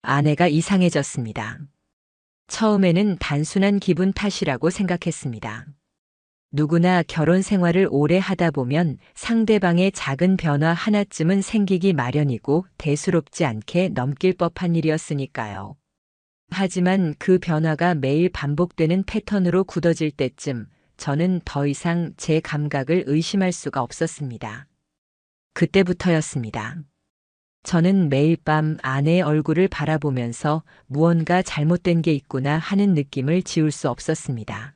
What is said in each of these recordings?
아내가 이상해졌습니다. 처음에는 단순한 기분 탓이라고 생각했습니다. 누구나 결혼 생활을 오래 하다 보면 상대방의 작은 변화 하나쯤은 생기기 마련이고 대수롭지 않게 넘길 법한 일이었으니까요. 하지만 그 변화가 매일 반복되는 패턴으로 굳어질 때쯤 저는 더 이상 제 감각을 의심할 수가 없었습니다. 그때부터였습니다. 저는 매일 밤 아내의 얼굴을 바라보면서 무언가 잘못된 게 있구나 하는 느낌을 지울 수 없었습니다.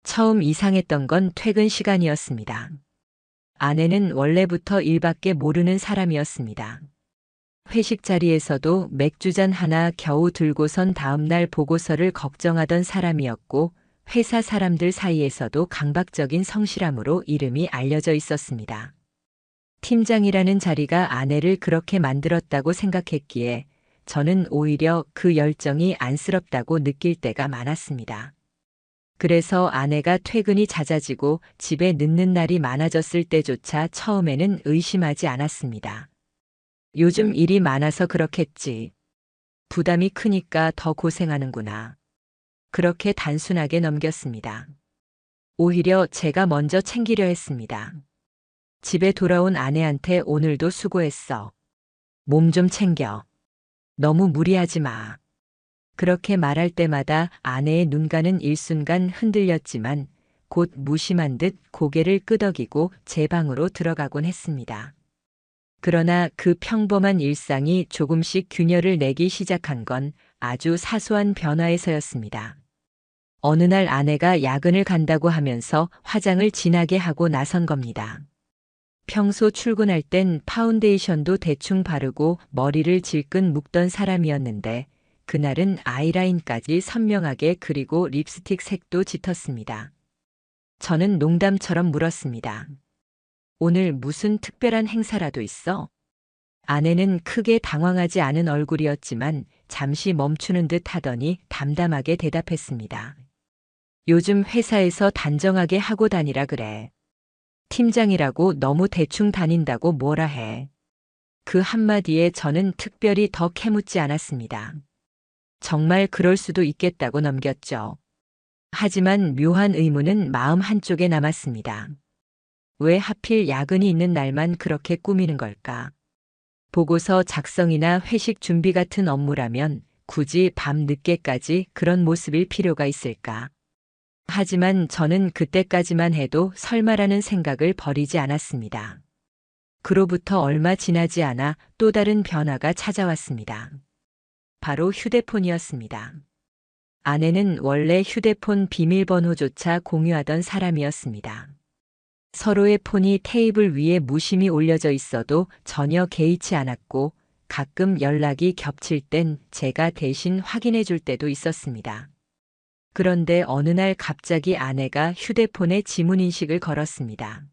처음 이상했던 건 퇴근 시간이었습니다. 아내는 원래부터 일밖에 모르는 사람이었습니다. 회식 자리에서도 맥주잔 하나 겨우 들고선 다음날 보고서를 걱정하던 사람이었고, 회사 사람들 사이에서도 강박적인 성실함으로 이름이 알려져 있었습니다. 팀장이라는 자리가 아내를 그렇게 만들었다고 생각했기에 저는 오히려 그 열정이 안쓰럽다고 느낄 때가 많았습니다. 그래서 아내가 퇴근이 잦아지고 집에 늦는 날이 많아졌을 때조차 처음에는 의심하지 않았습니다. 요즘 일이 많아서 그렇겠지. 부담이 크니까 더 고생하는구나. 그렇게 단순하게 넘겼습니다. 오히려 제가 먼저 챙기려 했습니다. 집에 돌아온 아내한테 오늘도 수고했어. 몸 좀 챙겨. 너무 무리하지 마. 그렇게 말할 때마다 아내의 눈가는 일순간 흔들렸지만 곧 무심한 듯 고개를 끄덕이고 제 방으로 들어가곤 했습니다. 그러나 그 평범한 일상이 조금씩 균열을 내기 시작한 건 아주 사소한 변화에서였습니다. 어느 날 아내가 야근을 간다고 하면서 화장을 진하게 하고 나선 겁니다. 평소 출근할 땐 파운데이션도 대충 바르고 머리를 질끈 묶던 사람이었는데 그날은 아이라인까지 선명하게 그리고 립스틱 색도 짙었습니다. 저는 농담처럼 물었습니다. 오늘 무슨 특별한 행사라도 있어? 아내는 크게 당황하지 않은 얼굴이었지만 잠시 멈추는 듯 하더니 담담하게 대답했습니다. 요즘 회사에서 단정하게 하고 다니라 그래. 팀장이라고 너무 대충 다닌다고 뭐라 해. 그 한마디에 저는 특별히 더 캐묻지 않았습니다. 정말 그럴 수도 있겠다고 넘겼죠. 하지만 묘한 의문은 마음 한쪽에 남았습니다. 왜 하필 야근이 있는 날만 그렇게 꾸미는 걸까? 보고서 작성이나 회식 준비 같은 업무라면 굳이 밤 늦게까지 그런 모습일 필요가 있을까? 하지만 저는 그때까지만 해도 설마라는 생각을 버리지 않았습니다. 그로부터 얼마 지나지 않아 또 다른 변화가 찾아왔습니다. 바로 휴대폰이었습니다. 아내는 원래 휴대폰 비밀번호조차 공유하던 사람이었습니다. 서로의 폰이 테이블 위에 무심히 올려져 있어도 전혀 개의치 않았고 가끔 연락이 겹칠 땐 제가 대신 확인해 줄 때도 있었습니다. 그런데 어느 날 갑자기 아내가 휴대폰에 지문인식을 걸었습니다.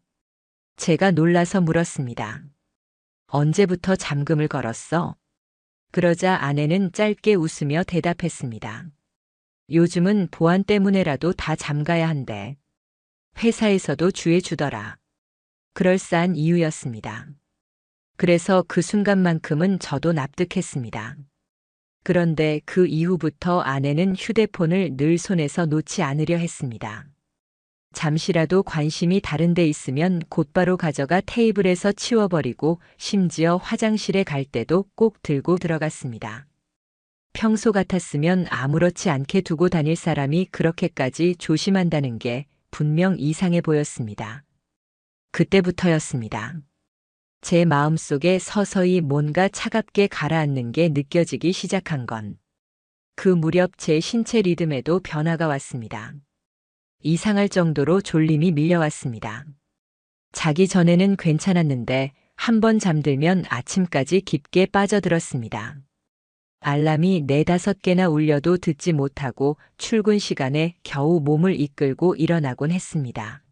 제가 놀라서 물었습니다. 언제부터 잠금을 걸었어? 그러자 아내는 짧게 웃으며 대답했습니다. 요즘은 보안 때문에라도 다 잠가야 한대. 회사에서도 주의 주더라. 그럴싸한 이유였습니다. 그래서 그 순간만큼은 저도 납득했습니다. 그런데 그 이후부터 아내는 휴대폰을 늘 손에서 놓지 않으려 했습니다. 잠시라도 관심이 다른 데 있으면 곧바로 가져가 테이블에서 치워버리고 심지어 화장실에 갈 때도 꼭 들고 들어갔습니다. 평소 같았으면 아무렇지 않게 두고 다닐 사람이 그렇게까지 조심한다는 게 분명 이상해 보였습니다. 그때부터였습니다. 제 마음속에 서서히 뭔가 차갑게 가라앉는 게 느껴지기 시작한 건 그 무렵 제 신체 리듬에도 변화가 왔습니다. 이상할 정도로 졸림이 밀려왔습니다. 자기 전에는 괜찮았는데 한 번 잠들면 아침까지 깊게 빠져들었습니다. 알람이 4-5개나 울려도 듣지 못하고 출근 시간에 겨우 몸을 이끌고 일어나곤 했습니다.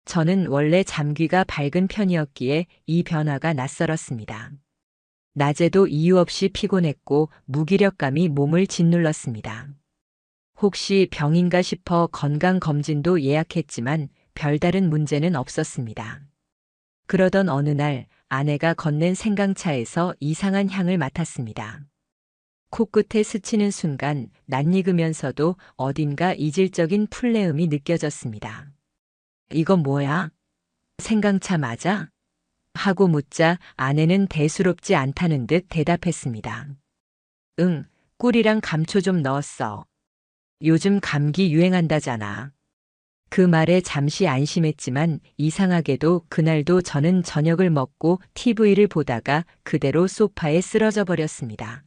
저는 원래 잠귀가 밝은 편이었기에 이 변화가 낯설었습니다. 낮에도 이유 없이 피곤했고 무기력감이 몸을 짓눌렀습니다. 혹시 병인가 싶어 건강검진도 예약했지만 별다른 문제는 없었습니다. 그러던 어느 날 아내가 건넨 생강차에서 이상한 향을 맡았습니다. 코끝에 스치는 순간 낯익으면서도 어딘가 이질적인 풀내음이 느껴졌습니다. 이건 뭐야? 생강차 맞아? 하고 묻자 아내는 대수롭지 않다는 듯 대답했습니다. 응, 꿀이랑 감초 좀 넣었어. 요즘 감기 유행한다잖아. 그 말에 잠시 안심했지만 이상하게도 그날도 저는 저녁을 먹고 TV를 보다가 그대로 소파에 쓰러져 버렸습니다.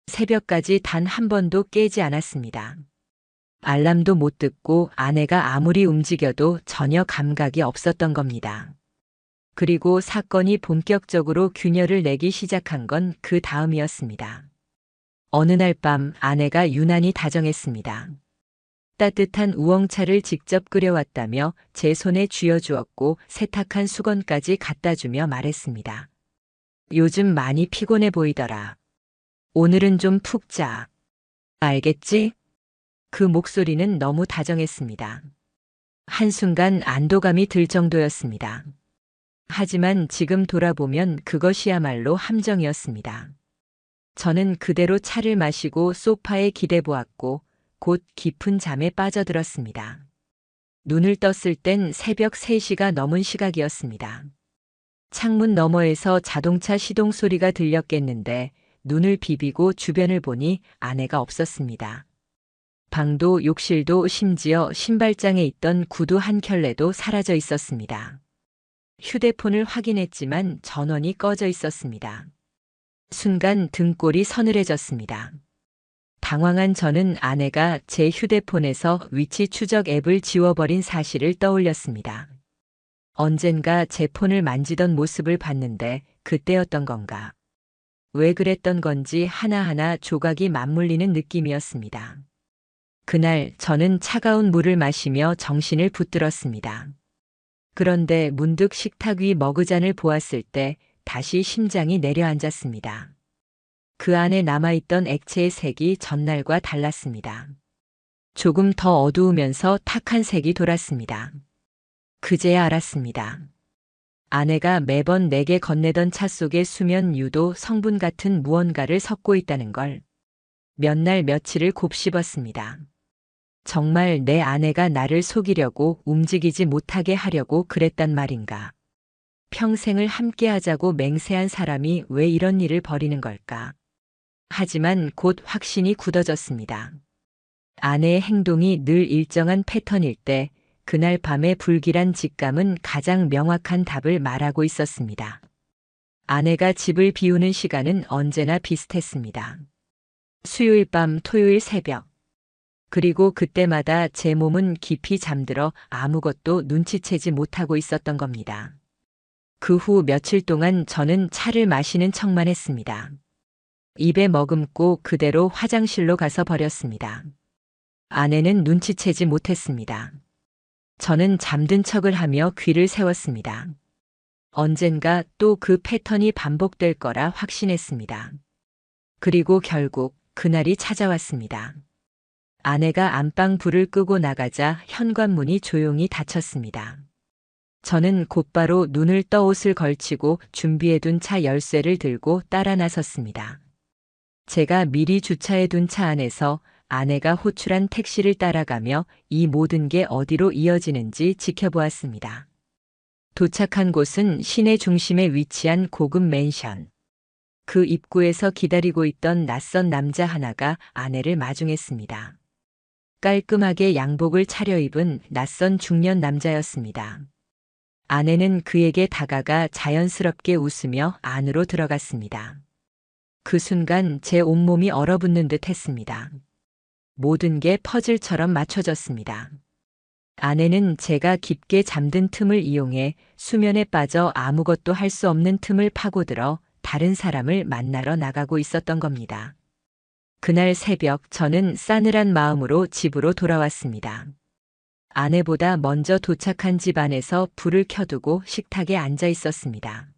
새벽까지 단 한 번도 깨지 않았습니다. 알람도 못 듣고 아내가 아무리 움직여도 전혀 감각이 없었던 겁니다. 그리고 사건이 본격적으로 균열을 내기 시작한 건 그 다음이었습니다. 어느 날 밤 아내가 유난히 다정했습니다. 따뜻한 우엉차를 직접 끓여왔다며 제 손에 쥐어주었고 세탁한 수건까지 갖다 주며 말했습니다. 요즘 많이 피곤해 보이더라. 오늘은 좀 푹 자. 알겠지? 그 목소리는 너무 다정했습니다. 한순간 안도감이 들 정도였습니다. 하지만 지금 돌아보면 그것이야말로 함정이었습니다. 저는 그대로 차를 마시고 소파에 기대보았고 곧 깊은 잠에 빠져들었습니다. 눈을 떴을 땐 새벽 3시가 넘은 시각이었습니다. 창문 너머에서 자동차 시동 소리가 들렸겠는데 눈을 비비고 주변을 보니 아내가 없었습니다. 방도 욕실도 심지어 신발장에 있던 구두 한 켤레도 사라져 있었습니다. 휴대폰을 확인했지만 전원이 꺼져 있었습니다. 순간 등골이 서늘해졌습니다. 당황한 저는 아내가 제 휴대폰에서 위치 추적 앱을 지워버린 사실을 떠올렸습니다. 언젠가 제 폰을 만지던 모습을 봤는데 그때였던 건가? 왜 그랬던 건지 하나하나 조각이 맞물리는 느낌이었습니다. 그날 저는 차가운 물을 마시며 정신을 붙들었습니다. 그런데 문득 식탁 위 머그잔을 보았을 때 다시 심장이 내려앉았습니다. 그 안에 남아있던 액체의 색이 전날과 달랐습니다. 조금 더 어두우면서 탁한 색이 돌았습니다. 그제야 알았습니다. 아내가 매번 내게 건네던 차 속에 수면 유도 성분 같은 무언가를 섞고 있다는 걸 몇 날 며칠을 곱씹었습니다. 정말 내 아내가 나를 속이려고 움직이지 못하게 하려고 그랬단 말인가. 평생을 함께하자고 맹세한 사람이 왜 이런 일을 벌이는 걸까. 하지만 곧 확신이 굳어졌습니다. 아내의 행동이 늘 일정한 패턴일 때 그날 밤의 불길한 직감은 가장 명확한 답을 말하고 있었습니다. 아내가 집을 비우는 시간은 언제나 비슷했습니다. 수요일 밤, 토요일 새벽. 그리고 그때마다 제 몸은 깊이 잠들어 아무것도 눈치채지 못하고 있었던 겁니다. 그 후 며칠 동안 저는 차를 마시는 척만 했습니다. 입에 머금고 그대로 화장실로 가서 버렸습니다. 아내는 눈치채지 못했습니다. 저는 잠든 척을 하며 귀를 세웠습니다. 언젠가 또 그 패턴이 반복될 거라 확신했습니다. 그리고 결국 그날이 찾아왔습니다. 아내가 안방 불을 끄고 나가자 현관문이 조용히 닫혔습니다. 저는 곧바로 눈을 떠 옷을 걸치고 준비해둔 차 열쇠를 들고 따라 나섰습니다. 제가 미리 주차해둔 차 안에서 아내가 호출한 택시를 따라가며 이 모든 게 어디로 이어지는지 지켜보았습니다. 도착한 곳은 시내 중심에 위치한 고급 맨션. 그 입구에서 기다리고 있던 낯선 남자 하나가 아내를 마중했습니다. 깔끔하게 양복을 차려입은 낯선 중년 남자였습니다. 아내는 그에게 다가가 자연스럽게 웃으며 안으로 들어갔습니다. 그 순간 제 온몸이 얼어붙는 듯 했습니다. 모든 게 퍼즐처럼 맞춰졌습니다. 아내는 제가 깊게 잠든 틈을 이용해 수면에 빠져 아무것도 할 수 없는 틈을 파고들어 다른 사람을 만나러 나가고 있었던 겁니다. 그날 새벽 저는 싸늘한 마음으로 집으로 돌아왔습니다. 아내보다 먼저 도착한 집 안에서 불을 켜두고 식탁에 앉아 있었습니다.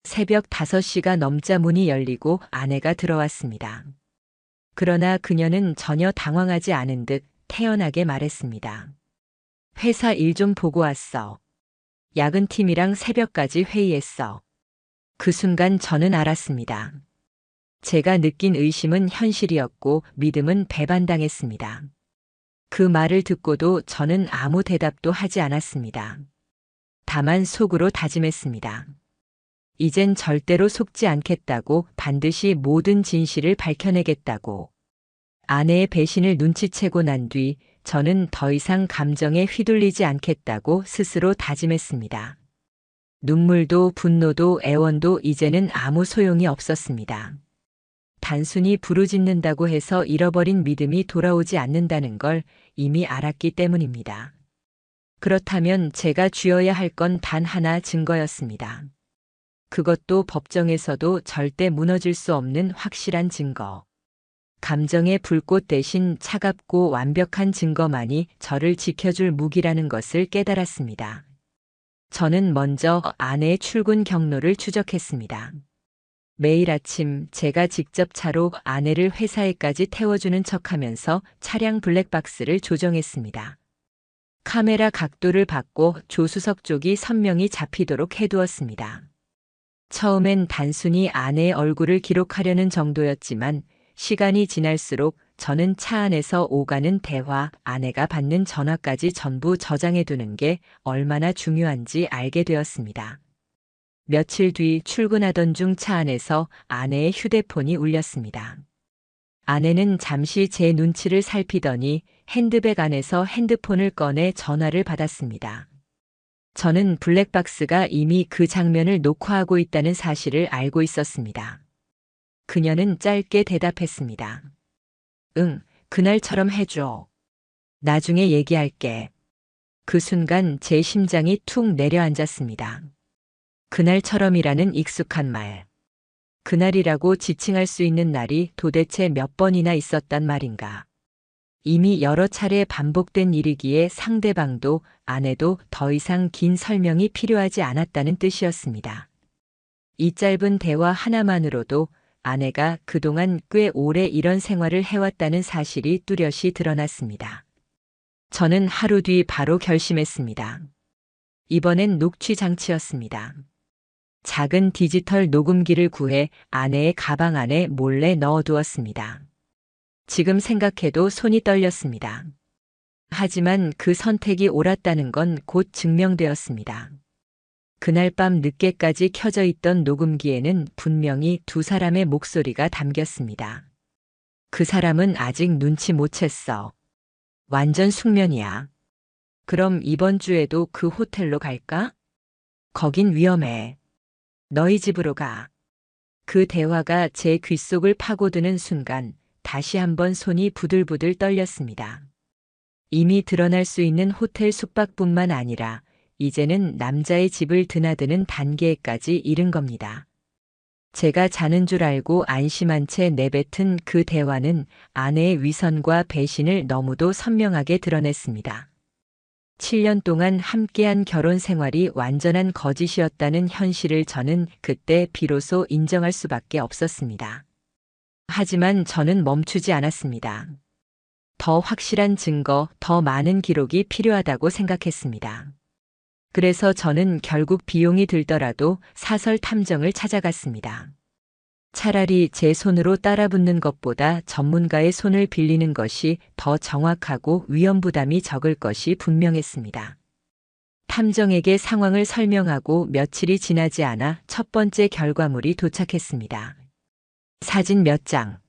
새벽 5시가 넘자 문이 열리고 아내가 들어왔습니다. 그러나 그녀는 전혀 당황하지 않은 듯 태연하게 말했습니다. 회사 일 좀 보고 왔어. 야근팀이랑 새벽까지 회의했어. 그 순간 저는 알았습니다. 제가 느낀 의심은 현실이었고 믿음은 배반당했습니다. 그 말을 듣고도 저는 아무 대답도 하지 않았습니다. 다만 속으로 다짐했습니다. 이젠 절대로 속지 않겠다고, 반드시 모든 진실을 밝혀내겠다고. 아내의 배신을 눈치채고 난 뒤 저는 더 이상 감정에 휘둘리지 않겠다고 스스로 다짐했습니다. 눈물도 분노도 애원도 이제는 아무 소용이 없었습니다. 단순히 부르짖는다고 해서 잃어버린 믿음이 돌아오지 않는다는 걸 이미 알았기 때문입니다. 그렇다면 제가 쥐어야 할 건 단 하나, 증거였습니다. 그것도 법정에서도 절대 무너질 수 없는 확실한 증거. 감정의 불꽃 대신 차갑고 완벽한 증거만이 저를 지켜줄 무기라는 것을 깨달았습니다. 저는 먼저 아내의 출근 경로를 추적했습니다. 매일 아침 제가 직접 차로 아내를 회사에까지 태워주는 척하면서 차량 블랙박스를 조정했습니다. 카메라 각도를 바꿔 조수석 쪽이 선명히 잡히도록 해두었습니다. 처음엔 단순히 아내의 얼굴을 기록하려는 정도였지만 시간이 지날수록 저는 차 안에서 오가는 대화, 아내가 받는 전화까지 전부 저장해두는 게 얼마나 중요한지 알게 되었습니다. 며칠 뒤 출근하던 중 차 안에서 아내의 휴대폰이 울렸습니다. 아내는 잠시 제 눈치를 살피더니 핸드백 안에서 핸드폰을 꺼내 전화를 받았습니다. 저는 블랙박스가 이미 그 장면을 녹화하고 있다는 사실을 알고 있었습니다. 그녀는 짧게 대답했습니다. 응, 그날처럼 해줘. 나중에 얘기할게. 그 순간 제 심장이 툭 내려앉았습니다. 그날처럼이라는 익숙한 말. 그날이라고 지칭할 수 있는 날이 도대체 몇 번이나 있었단 말인가. 이미 여러 차례 반복된 일이기에 상대방도 아내도 더 이상 긴 설명이 필요하지 않았다는 뜻이었습니다. 이 짧은 대화 하나만으로도 아내가 그동안 꽤 오래 이런 생활을 해왔다는 사실이 뚜렷이 드러났습니다. 저는 하루 뒤 바로 결심했습니다. 이번엔 녹취 장치였습니다. 작은 디지털 녹음기를 구해 아내의 가방 안에 몰래 넣어두었습니다. 지금 생각해도 손이 떨렸습니다. 하지만 그 선택이 옳았다는 건 곧 증명되었습니다. 그날 밤 늦게까지 켜져 있던 녹음기에는 분명히 두 사람의 목소리가 담겼습니다. 그 사람은 아직 눈치 못 챘어. 완전 숙면이야. 그럼 이번 주에도 그 호텔로 갈까? 거긴 위험해. 너희 집으로 가. 그 대화가 제 귓속을 파고드는 순간 다시 한번 손이 부들부들 떨렸습니다. 이미 드러날 수 있는 호텔 숙박뿐만 아니라 이제는 남자의 집을 드나드는 단계까지 이른 겁니다. 제가 자는 줄 알고 안심한 채 내뱉은 그 대화는 아내의 위선과 배신을 너무도 선명하게 드러냈습니다. 7년 동안 함께한 결혼 생활이 완전한 거짓이었다는 현실을 저는 그때 비로소 인정할 수밖에 없었습니다. 하지만 저는 멈추지 않았습니다. 더 확실한 증거, 더 많은 기록이 필요하다고 생각했습니다. 그래서 저는 결국 비용이 들더라도 사설 탐정을 찾아갔습니다. 차라리 제 손으로 따라붙는 것보다 전문가의 손을 빌리는 것이 더 정확하고 위험 부담이 적을 것이 분명했습니다. 탐정에게 상황을 설명하고 며칠이 지나지 않아 첫 번째 결과물이 도착했습니다. 사진 몇 장.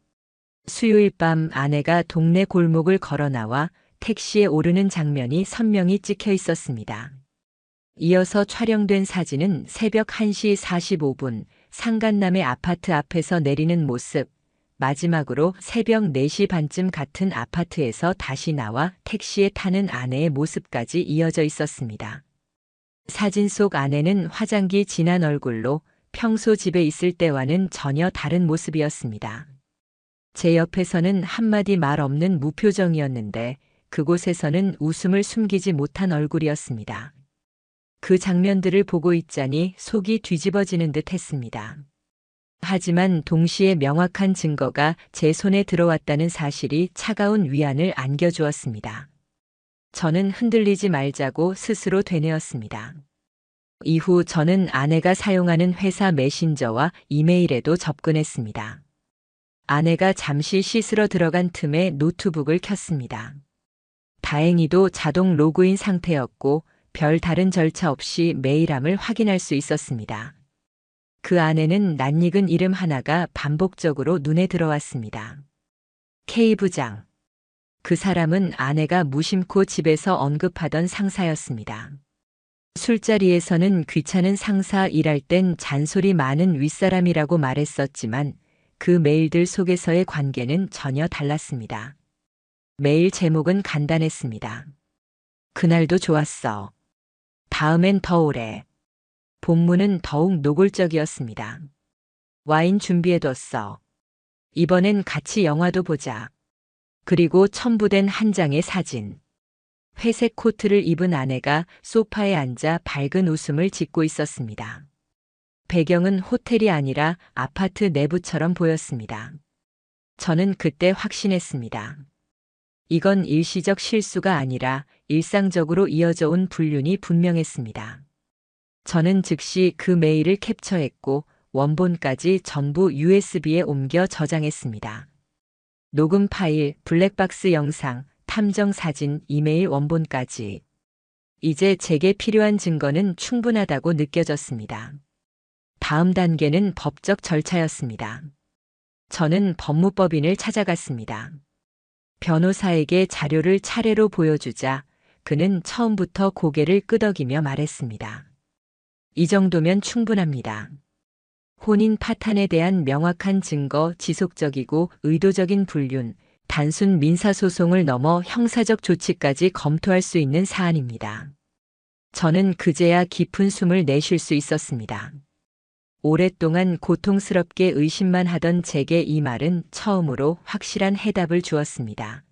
수요일 밤 아내가 동네 골목을 걸어 나와 택시에 오르는 장면이 선명히 찍혀 있었습니다. 이어서 촬영된 사진은 새벽 1시 45분 상간남의 아파트 앞에서 내리는 모습, 마지막으로 새벽 4시 반쯤 같은 아파트에서 다시 나와 택시에 타는 아내의 모습까지 이어져 있었습니다. 사진 속 아내는 화장기 진한 얼굴로 평소 집에 있을 때와는 전혀 다른 모습이었습니다. 제 옆에서는 한마디 말 없는 무표정이었는데 그곳에서는 웃음을 숨기지 못한 얼굴이었습니다. 그 장면들을 보고 있자니 속이 뒤집어지는 듯 했습니다. 하지만 동시에 명확한 증거가 제 손에 들어왔다는 사실이 차가운 위안을 안겨주었습니다. 저는 흔들리지 말자고 스스로 되뇌었습니다. 이후 저는 아내가 사용하는 회사 메신저와 이메일에도 접근했습니다. 아내가 잠시 씻으러 들어간 틈에 노트북을 켰습니다. 다행히도 자동 로그인 상태였고 별 다른 절차 없이 메일함을 확인할 수 있었습니다. 그 안에는 낯익은 이름 하나가 반복적으로 눈에 들어왔습니다. K 부장. 그 사람은 아내가 무심코 집에서 언급하던 상사였습니다. 술자리에서는 귀찮은 상사 일할 땐 잔소리 많은 윗사람이라고 말했었지만 그 메일들 속에서의 관계는 전혀 달랐습니다. 메일 제목은 간단했습니다. 그날도 좋았어. 다음엔 더 오래. 본문은 더욱 노골적이었습니다. 와인 준비해뒀어. 이번엔 같이 영화도 보자. 그리고 첨부된 한 장의 사진. 회색 코트를 입은 아내가 소파에 앉아 밝은 웃음을 짓고 있었습니다. 배경은 호텔이 아니라 아파트 내부처럼 보였습니다. 저는 그때 확신했습니다. 이건 일시적 실수가 아니라 일상적으로 이어져 온 불륜이 분명했습니다. 저는 즉시 그 메일을 캡처했고 원본까지 전부 USB에 옮겨 저장했습니다. 녹음 파일, 블랙박스 영상, 탐정 사진, 이메일 원본까지. 이제 제게 필요한 증거는 충분하다고 느껴졌습니다. 다음 단계는 법적 절차였습니다. 저는 법무법인을 찾아갔습니다. 변호사에게 자료를 차례로 보여주자 그는 처음부터 고개를 끄덕이며 말했습니다. 이 정도면 충분합니다. 혼인 파탄에 대한 명확한 증거, 지속적이고 의도적인 불륜, 단순 민사소송을 넘어 형사적 조치까지 검토할 수 있는 사안입니다. 저는 그제야 깊은 숨을 내쉴 수 있었습니다. 오랫동안 고통스럽게 의심만 하던 제게 이 말은 처음으로 확실한 해답을 주었습니다.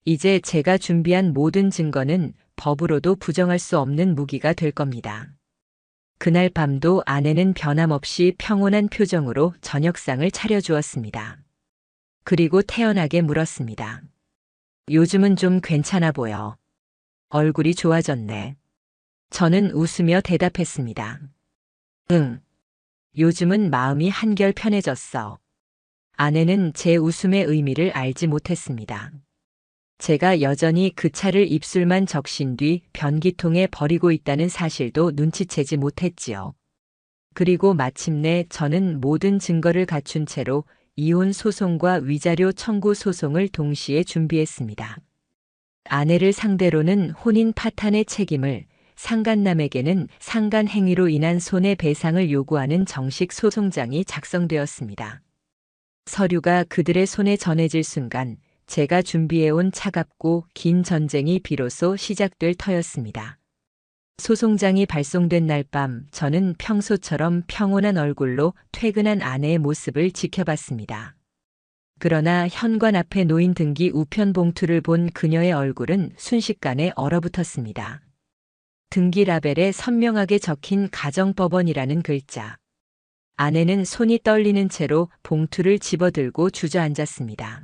이제 제가 준비한 모든 증거는 법으로도 부정할 수 없는 무기가 될 겁니다. 그날 밤도 아내는 변함없이 평온한 표정으로 저녁상을 차려주었습니다. 그리고 태연하게 물었습니다. 요즘은 좀 괜찮아 보여. 얼굴이 좋아졌네. 저는 웃으며 대답했습니다. 응. 요즘은 마음이 한결 편해졌어. 아내는 제 웃음의 의미를 알지 못했습니다. 제가 여전히 그 차를 입술만 적신 뒤 변기통에 버리고 있다는 사실도 눈치채지 못했지요. 그리고 마침내 저는 모든 증거를 갖춘 채로 이혼 소송과 위자료 청구 소송을 동시에 준비했습니다. 아내를 상대로는 혼인 파탄의 책임을, 상간남에게는 상간 행위로 인한 손해배상을 요구하는 정식 소송장이 작성되었습니다. 서류가 그들의 손에 전해질 순간 제가 준비해온 차갑고 긴 전쟁이 비로소 시작될 터였습니다. 소송장이 발송된 날 밤 저는 평소처럼 평온한 얼굴로 퇴근한 아내의 모습을 지켜봤습니다. 그러나 현관 앞에 놓인 등기 우편 봉투를 본 그녀의 얼굴은 순식간에 얼어붙었습니다. 등기 라벨에 선명하게 적힌 가정법원이라는 글자. 아내는 손이 떨리는 채로 봉투를 집어들고 주저앉았습니다.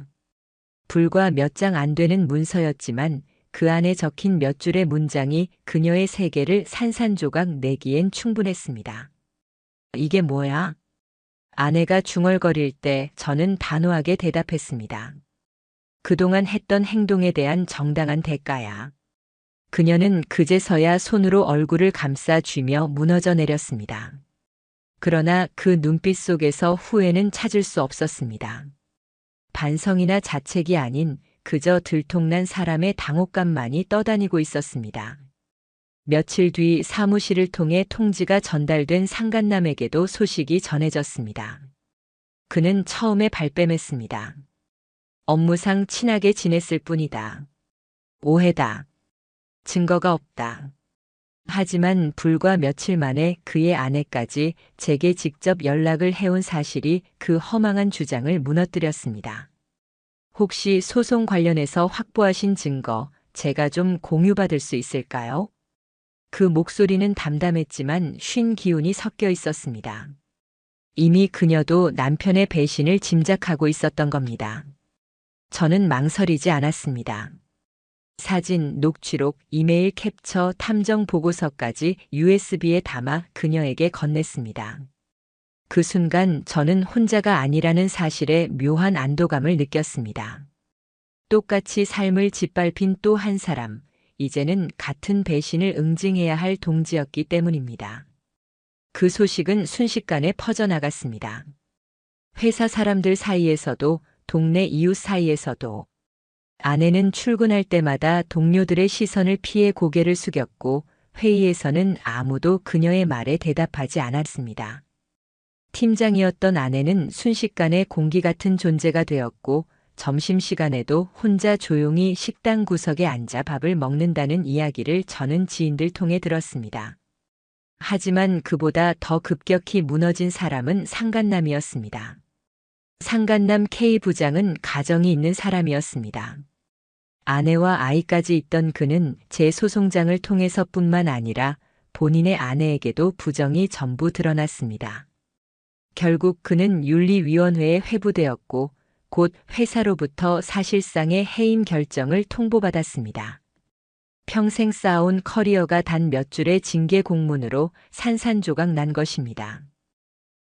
불과 몇 장 안 되는 문서였지만 그 안에 적힌 몇 줄의 문장이 그녀의 세계를 산산조각 내기엔 충분했습니다. 이게 뭐야? 아내가 중얼거릴 때 저는 단호하게 대답했습니다. 그동안 했던 행동에 대한 정당한 대가야. 그녀는 그제서야 손으로 얼굴을 감싸 쥐며 무너져 내렸습니다. 그러나 그 눈빛 속에서 후회는 찾을 수 없었습니다. 반성이나 자책이 아닌 그저 들통난 사람의 당혹감만이 떠다니고 있었습니다. 며칠 뒤 사무실을 통해 통지가 전달된 상간남에게도 소식이 전해졌습니다. 그는 처음에 발뺌했습니다. 업무상 친하게 지냈을 뿐이다. 오해다. 증거가 없다. 하지만 불과 며칠 만에 그의 아내까지 제게 직접 연락을 해온 사실이 그 허망한 주장을 무너뜨렸습니다. 혹시 소송 관련해서 확보하신 증거 제가 좀 공유받을 수 있을까요? 그 목소리는 담담했지만 쉰 기운이 섞여 있었습니다. 이미 그녀도 남편의 배신을 짐작하고 있었던 겁니다. 저는 망설이지 않았습니다. 사진, 녹취록, 이메일 캡처, 탐정 보고서까지 USB에 담아 그녀에게 건넸습니다. 그 순간 저는 혼자가 아니라는 사실에 묘한 안도감을 느꼈습니다. 똑같이 삶을 짓밟힌 또 한 사람, 이제는 같은 배신을 응징해야 할 동지였기 때문입니다. 그 소식은 순식간에 퍼져나갔습니다. 회사 사람들 사이에서도, 동네 이웃 사이에서도. 아내는 출근할 때마다 동료들의 시선을 피해 고개를 숙였고, 회의에서는 아무도 그녀의 말에 대답하지 않았습니다. 팀장이었던 아내는 순식간에 공기 같은 존재가 되었고, 점심시간에도 혼자 조용히 식당 구석에 앉아 밥을 먹는다는 이야기를 저는 지인들 통해 들었습니다. 하지만 그보다 더 급격히 무너진 사람은 상간남이었습니다. 상간남 K 부장은 가정이 있는 사람이었습니다. 아내와 아이까지 있던 그는 제 소송장을 통해서뿐만 아니라 본인의 아내에게도 부정이 전부 드러났습니다. 결국 그는 윤리위원회에 회부되었고 곧 회사로부터 사실상의 해임 결정을 통보받았습니다. 평생 쌓아온 커리어가 단 몇 줄의 징계 공문으로 산산조각 난 것입니다.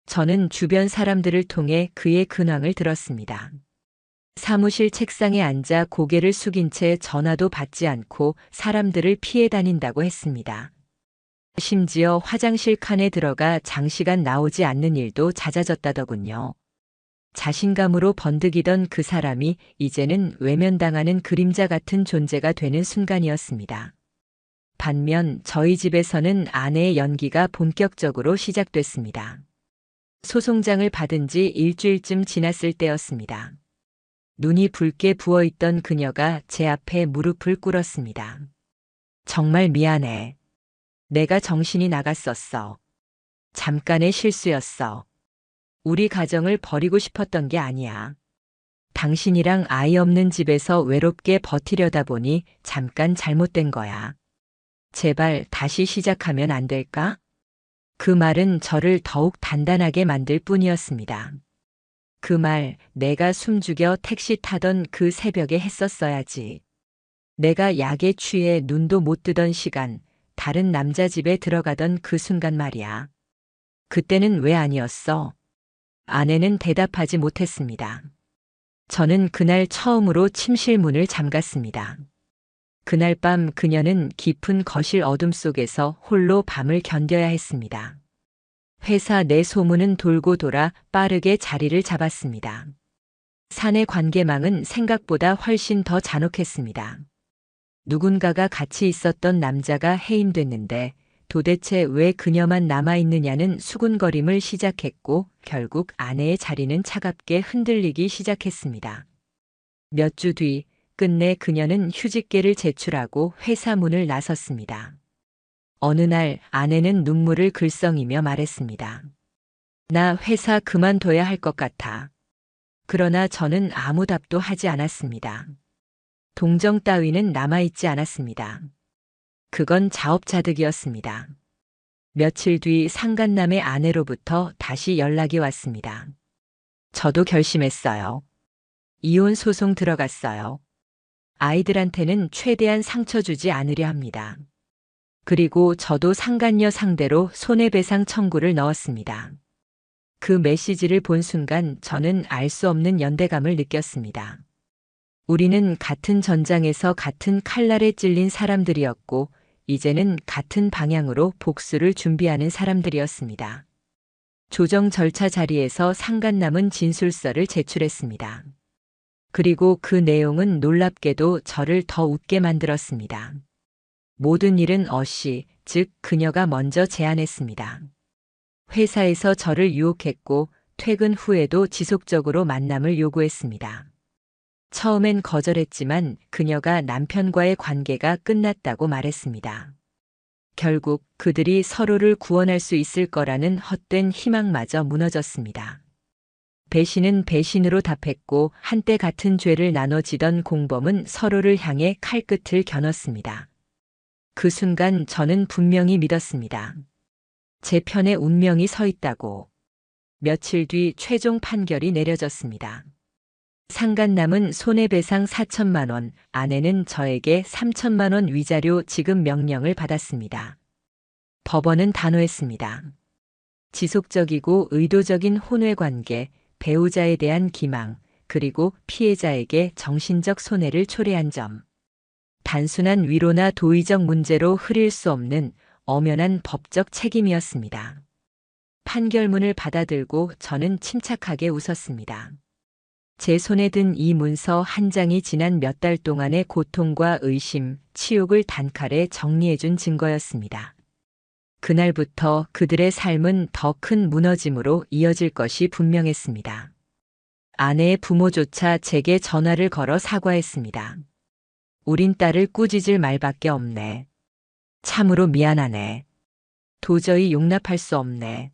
저는 주변 사람들을 통해 그의 근황을 들었습니다. 사무실 책상에 앉아 고개를 숙인 채 전화도 받지 않고 사람들을 피해 다닌다고 했습니다. 심지어 화장실 칸에 들어가 장시간 나오지 않는 일도 잦아졌다더군요. 자신감으로 번득이던 그 사람이 이제는 외면당하는 그림자 같은 존재가 되는 순간이었습니다. 반면 저희 집에서는 아내의 연기가 본격적으로 시작됐습니다. 소송장을 받은 지 일주일쯤 지났을 때였습니다. 눈이 붉게 부어있던 그녀가 제 앞에 무릎을 꿇었습니다. 정말 미안해. 내가 정신이 나갔었어. 잠깐의 실수였어. 우리 가정을 버리고 싶었던 게 아니야. 당신이랑 아이 없는 집에서 외롭게 버티려다 보니 잠깐 잘못된 거야. 제발 다시 시작하면 안 될까? 그 말은 저를 더욱 단단하게 만들 뿐이었습니다. 그 말 내가 숨죽여 택시 타던 그 새벽에 했었어야지. 내가 약에 취해 눈도 못 뜨던 시간, 다른 남자 집에 들어가던 그 순간 말이야. 그때는 왜 아니었어? 아내는 대답하지 못했습니다. 저는 그날 처음으로 침실 문을 잠갔습니다. 그날 밤 그녀는 깊은 거실 어둠 속에서 홀로 밤을 견뎌야 했습니다. 회사 내 소문은 돌고 돌아 빠르게 자리를 잡았습니다. 사내 관계망은 생각보다 훨씬 더 잔혹했습니다. 누군가가 같이 있었던 남자가 해임됐는데 도대체 왜 그녀만 남아있느냐는 수군거림을 시작했고 결국 아내의 자리는 차갑게 흔들리기 시작했습니다. 몇 주 뒤 끝내 그녀는 휴직계를 제출하고 회사 문을 나섰습니다. 어느 날 아내는 눈물을 글썽이며 말했습니다. 나 회사 그만둬야 할 것 같아. 그러나 저는 아무 답도 하지 않았습니다. 동정 따위는 남아있지 않았습니다. 그건 자업자득이었습니다. 며칠 뒤 상간남의 아내로부터 다시 연락이 왔습니다. 저도 결심했어요. 이혼 소송 들어갔어요. 아이들한테는 최대한 상처 주지 않으려 합니다. 그리고 저도 상간녀 상대로 손해배상 청구를 넣었습니다. 그 메시지를 본 순간 저는 알 수 없는 연대감을 느꼈습니다. 우리는 같은 전장에서 같은 칼날에 찔린 사람들이었고 이제는 같은 방향으로 복수를 준비하는 사람들이었습니다. 조정 절차 자리에서 상간남은 진술서를 제출했습니다. 그리고 그 내용은 놀랍게도 저를 더 웃게 만들었습니다. 모든 일은 어씨, 즉 그녀가 먼저 제안했습니다. 회사에서 저를 유혹했고 퇴근 후에도 지속적으로 만남을 요구했습니다. 처음엔 거절했지만 그녀가 남편과의 관계가 끝났다고 말했습니다. 결국 그들이 서로를 구원할 수 있을 거라는 헛된 희망마저 무너졌습니다. 배신은 배신으로 답했고 한때 같은 죄를 나눠지던 공범은 서로를 향해 칼끝을 겨눴습니다. 그 순간 저는 분명히 믿었습니다. 제 편에 운명이 서 있다고. 며칠 뒤 최종 판결이 내려졌습니다. 상간남은 손해배상 4천만 원, 아내는 저에게 3천만 원 위자료 지급 명령을 받았습니다. 법원은 단호했습니다. 지속적이고 의도적인 혼외 관계, 배우자에 대한 기망, 그리고 피해자에게 정신적 손해를 초래한 점. 단순한 위로나 도의적 문제로 흐릴 수 없는 엄연한 법적 책임이었습니다. 판결문을 받아들고 저는 침착하게 웃었습니다. 제 손에 든 이 문서 한 장이 지난 몇 달 동안의 고통과 의심, 치욕을 단칼에 정리해준 증거였습니다. 그날부터 그들의 삶은 더 큰 무너짐으로 이어질 것이 분명했습니다. 아내의 부모조차 제게 전화를 걸어 사과했습니다. 우린 딸을 꾸짖을 말밖에 없네. 참으로 미안하네. 도저히 용납할 수 없네.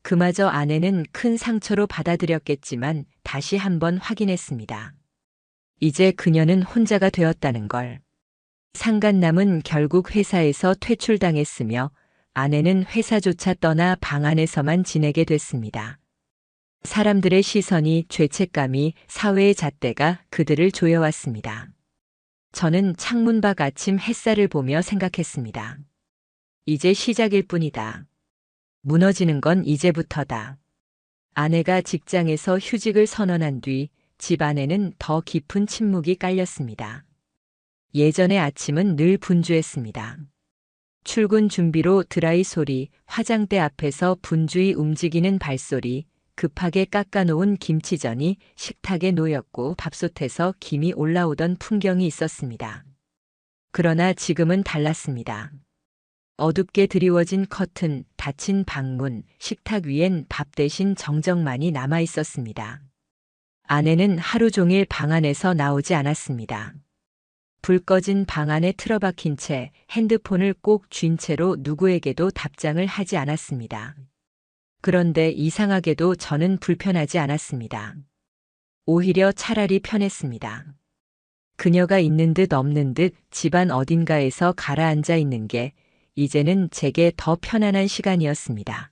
그마저 아내는 큰 상처로 받아들였겠지만 다시 한번 확인했습니다. 이제 그녀는 혼자가 되었다는 걸. 상간남은 결국 회사에서 퇴출당했으며 아내는 회사조차 떠나 방 안에서만 지내게 됐습니다. 사람들의 시선이, 죄책감이, 사회의 잣대가 그들을 조여왔습니다. 저는 창문 밖 아침 햇살을 보며 생각했습니다. 이제 시작일 뿐이다. 무너지는 건 이제부터다. 아내가 직장에서 휴직을 선언한 뒤 집 안에는 더 깊은 침묵이 깔렸습니다. 예전의 아침은 늘 분주했습니다. 출근 준비로 드라이 소리, 화장대 앞에서 분주히 움직이는 발소리, 급하게 깎아놓은 김치전이 식탁에 놓였고 밥솥에서 김이 올라오던 풍경이 있었습니다. 그러나 지금은 달랐습니다. 어둡게 드리워진 커튼, 닫힌 방문, 식탁 위엔 밥 대신 정적만이 남아 있었습니다. 아내는 하루 종일 방 안에서 나오지 않았습니다. 불 꺼진 방 안에 틀어박힌 채 핸드폰을 꼭 쥔 채로 누구에게도 답장을 하지 않았습니다. 그런데 이상하게도 저는 불편하지 않았습니다. 오히려 차라리 편했습니다. 그녀가 있는 듯 없는 듯 집안 어딘가에서 가라앉아 있는 게 이제는 제게 더 편안한 시간이었습니다.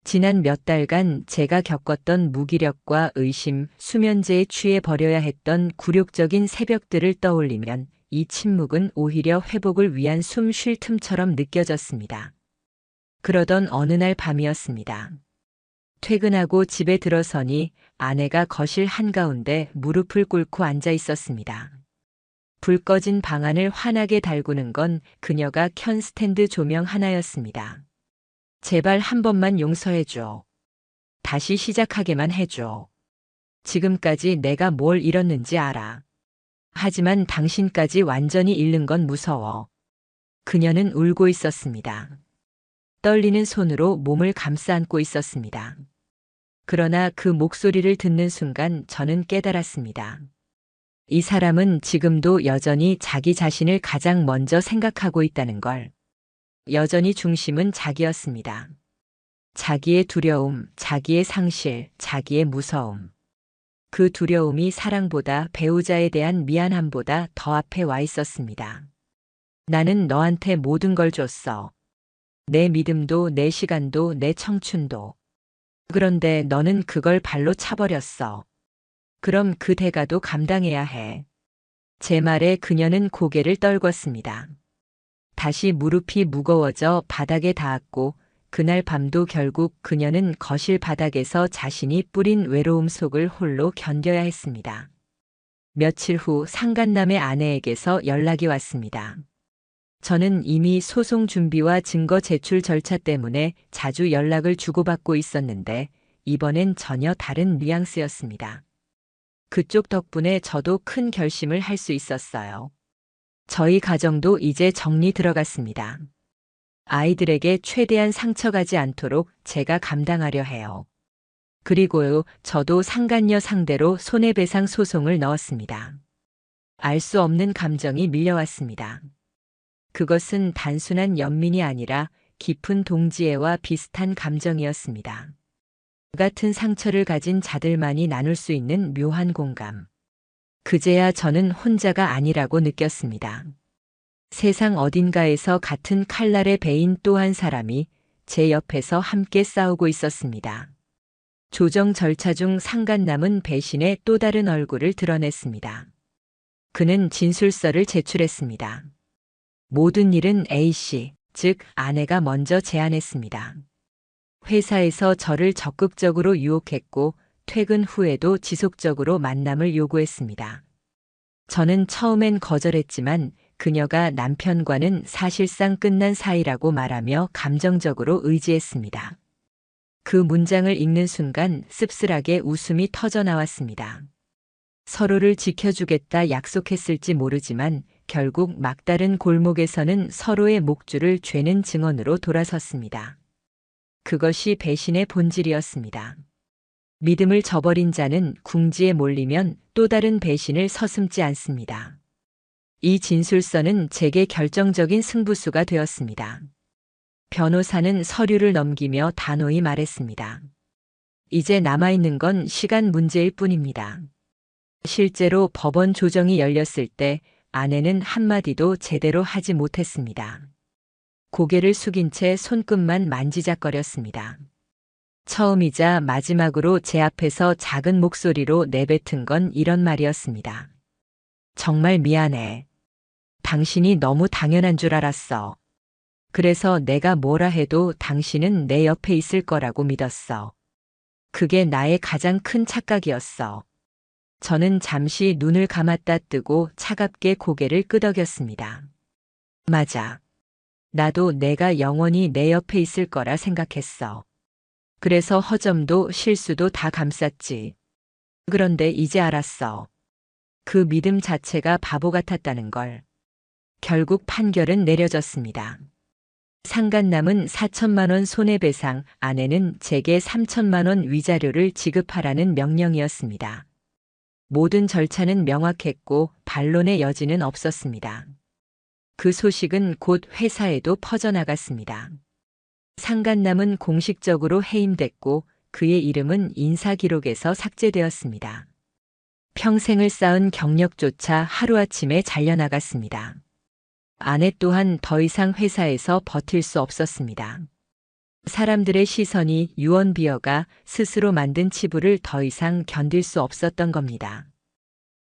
지난 몇 달간 제가 겪었던 무기력과 의심, 수면제에 취해 버려야 했던 굴욕적인 새벽들을 떠올리면 이 침묵은 오히려 회복을 위한 숨 쉴 틈처럼 느껴졌습니다. 그러던 어느 날 밤이었습니다. 퇴근하고 집에 들어서니 아내가 거실 한가운데 무릎을 꿇고 앉아 있었습니다. 불 꺼진 방안을 환하게 달구는 건 그녀가 켠 스탠드 조명 하나였습니다. 제발 한 번만 용서해줘. 다시 시작하게만 해줘. 지금까지 내가 뭘 잃었는지 알아. 하지만 당신까지 완전히 잃는 건 무서워. 그녀는 울고 있었습니다. 떨리는 손으로 몸을 감싸 안고 있었습니다. 그러나 그 목소리를 듣는 순간 저는 깨달았습니다. 이 사람은 지금도 여전히 자기 자신을 가장 먼저 생각하고 있다는 걸. 여전히 중심은 자기였습니다. 자기의 두려움, 자기의 상실, 자기의 무서움. 그 두려움이 사랑보다, 배우자에 대한 미안함보다 더 앞에 와 있었습니다. 나는 너한테 모든 걸 줬어. 내 믿음도, 내 시간도, 내 청춘도. 그런데 너는 그걸 발로 차버렸어. 그럼 그 대가도 감당해야 해. 제 말에 그녀는 고개를 떨궜습니다. 다시 무릎이 무거워져 바닥에 닿았고 그날 밤도 결국 그녀는 거실 바닥에서 자신이 뿌린 외로움 속을 홀로 견뎌야 했습니다. 며칠 후 상간남의 아내에게서 연락이 왔습니다. 저는 이미 소송 준비와 증거 제출 절차 때문에 자주 연락을 주고받고 있었는데 이번엔 전혀 다른 뉘앙스였습니다. 그쪽 덕분에 저도 큰 결심을 할 수 있었어요. 저희 가정도 이제 정리 들어갔습니다. 아이들에게 최대한 상처가지 않도록 제가 감당하려 해요. 그리고요, 저도 상간녀 상대로 손해배상 소송을 넣었습니다. 알 수 없는 감정이 밀려왔습니다. 그것은 단순한 연민이 아니라 깊은 동지애와 비슷한 감정이었습니다. 같은 상처를 가진 자들만이 나눌 수 있는 묘한 공감. 그제야 저는 혼자가 아니라고 느꼈습니다. 세상 어딘가에서 같은 칼날의 베인 또 한 사람이 제 옆에서 함께 싸우고 있었습니다. 조정 절차 중 상간남은 배신의 또 다른 얼굴을 드러냈습니다. 그는 진술서를 제출했습니다. 모든 일은 A씨, 즉 아내가 먼저 제안했습니다. 회사에서 저를 적극적으로 유혹했고 퇴근 후에도 지속적으로 만남을 요구했습니다. 저는 처음엔 거절했지만 그녀가 남편과는 사실상 끝난 사이라고 말하며 감정적으로 의지했습니다. 그 문장을 읽는 순간 씁쓸하게 웃음이 터져 나왔습니다. 서로를 지켜주겠다 약속했을지 모르지만 결국 막다른 골목에서는 서로의 목줄을 죄는 증언으로 돌아섰습니다. 그것이 배신의 본질이었습니다. 믿음을 저버린 자는 궁지에 몰리면 또 다른 배신을 서슴지 않습니다. 이 진술서는 제게 결정적인 승부수가 되었습니다. 변호사는 서류를 넘기며 단호히 말했습니다. 이제 남아있는 건 시간 문제일 뿐입니다. 실제로 법원 조정이 열렸을 때 아내는 한마디도 제대로 하지 못했습니다. 고개를 숙인 채 손끝만 만지작거렸습니다. 처음이자 마지막으로 제 앞에서 작은 목소리로 내뱉은 건 이런 말이었습니다. 정말 미안해. 당신이 너무 당연한 줄 알았어. 그래서 내가 뭐라 해도 당신은 내 옆에 있을 거라고 믿었어. 그게 나의 가장 큰 착각이었어. 저는 잠시 눈을 감았다 뜨고 차갑게 고개를 끄덕였습니다. 맞아. 나도 내가 영원히 내 옆에 있을 거라 생각했어. 그래서 허점도 실수도 다 감쌌지. 그런데 이제 알았어. 그 믿음 자체가 바보 같았다는 걸. 결국 판결은 내려졌습니다. 상간남은 4천만 원 손해배상, 아내는 제게 3천만 원 위자료를 지급하라는 명령이었습니다. 모든 절차는 명확했고 반론의 여지는 없었습니다. 그 소식은 곧 회사에도 퍼져나갔습니다. 상간남은 공식적으로 해임됐고 그의 이름은 인사기록에서 삭제되었습니다. 평생을 쌓은 경력조차 하루아침에 잘려나갔습니다. 아내 또한 더 이상 회사에서 버틸 수 없었습니다. 사람들의 시선이 유언비어가 스스로 만든 치부를 더 이상 견딜 수 없었던 겁니다.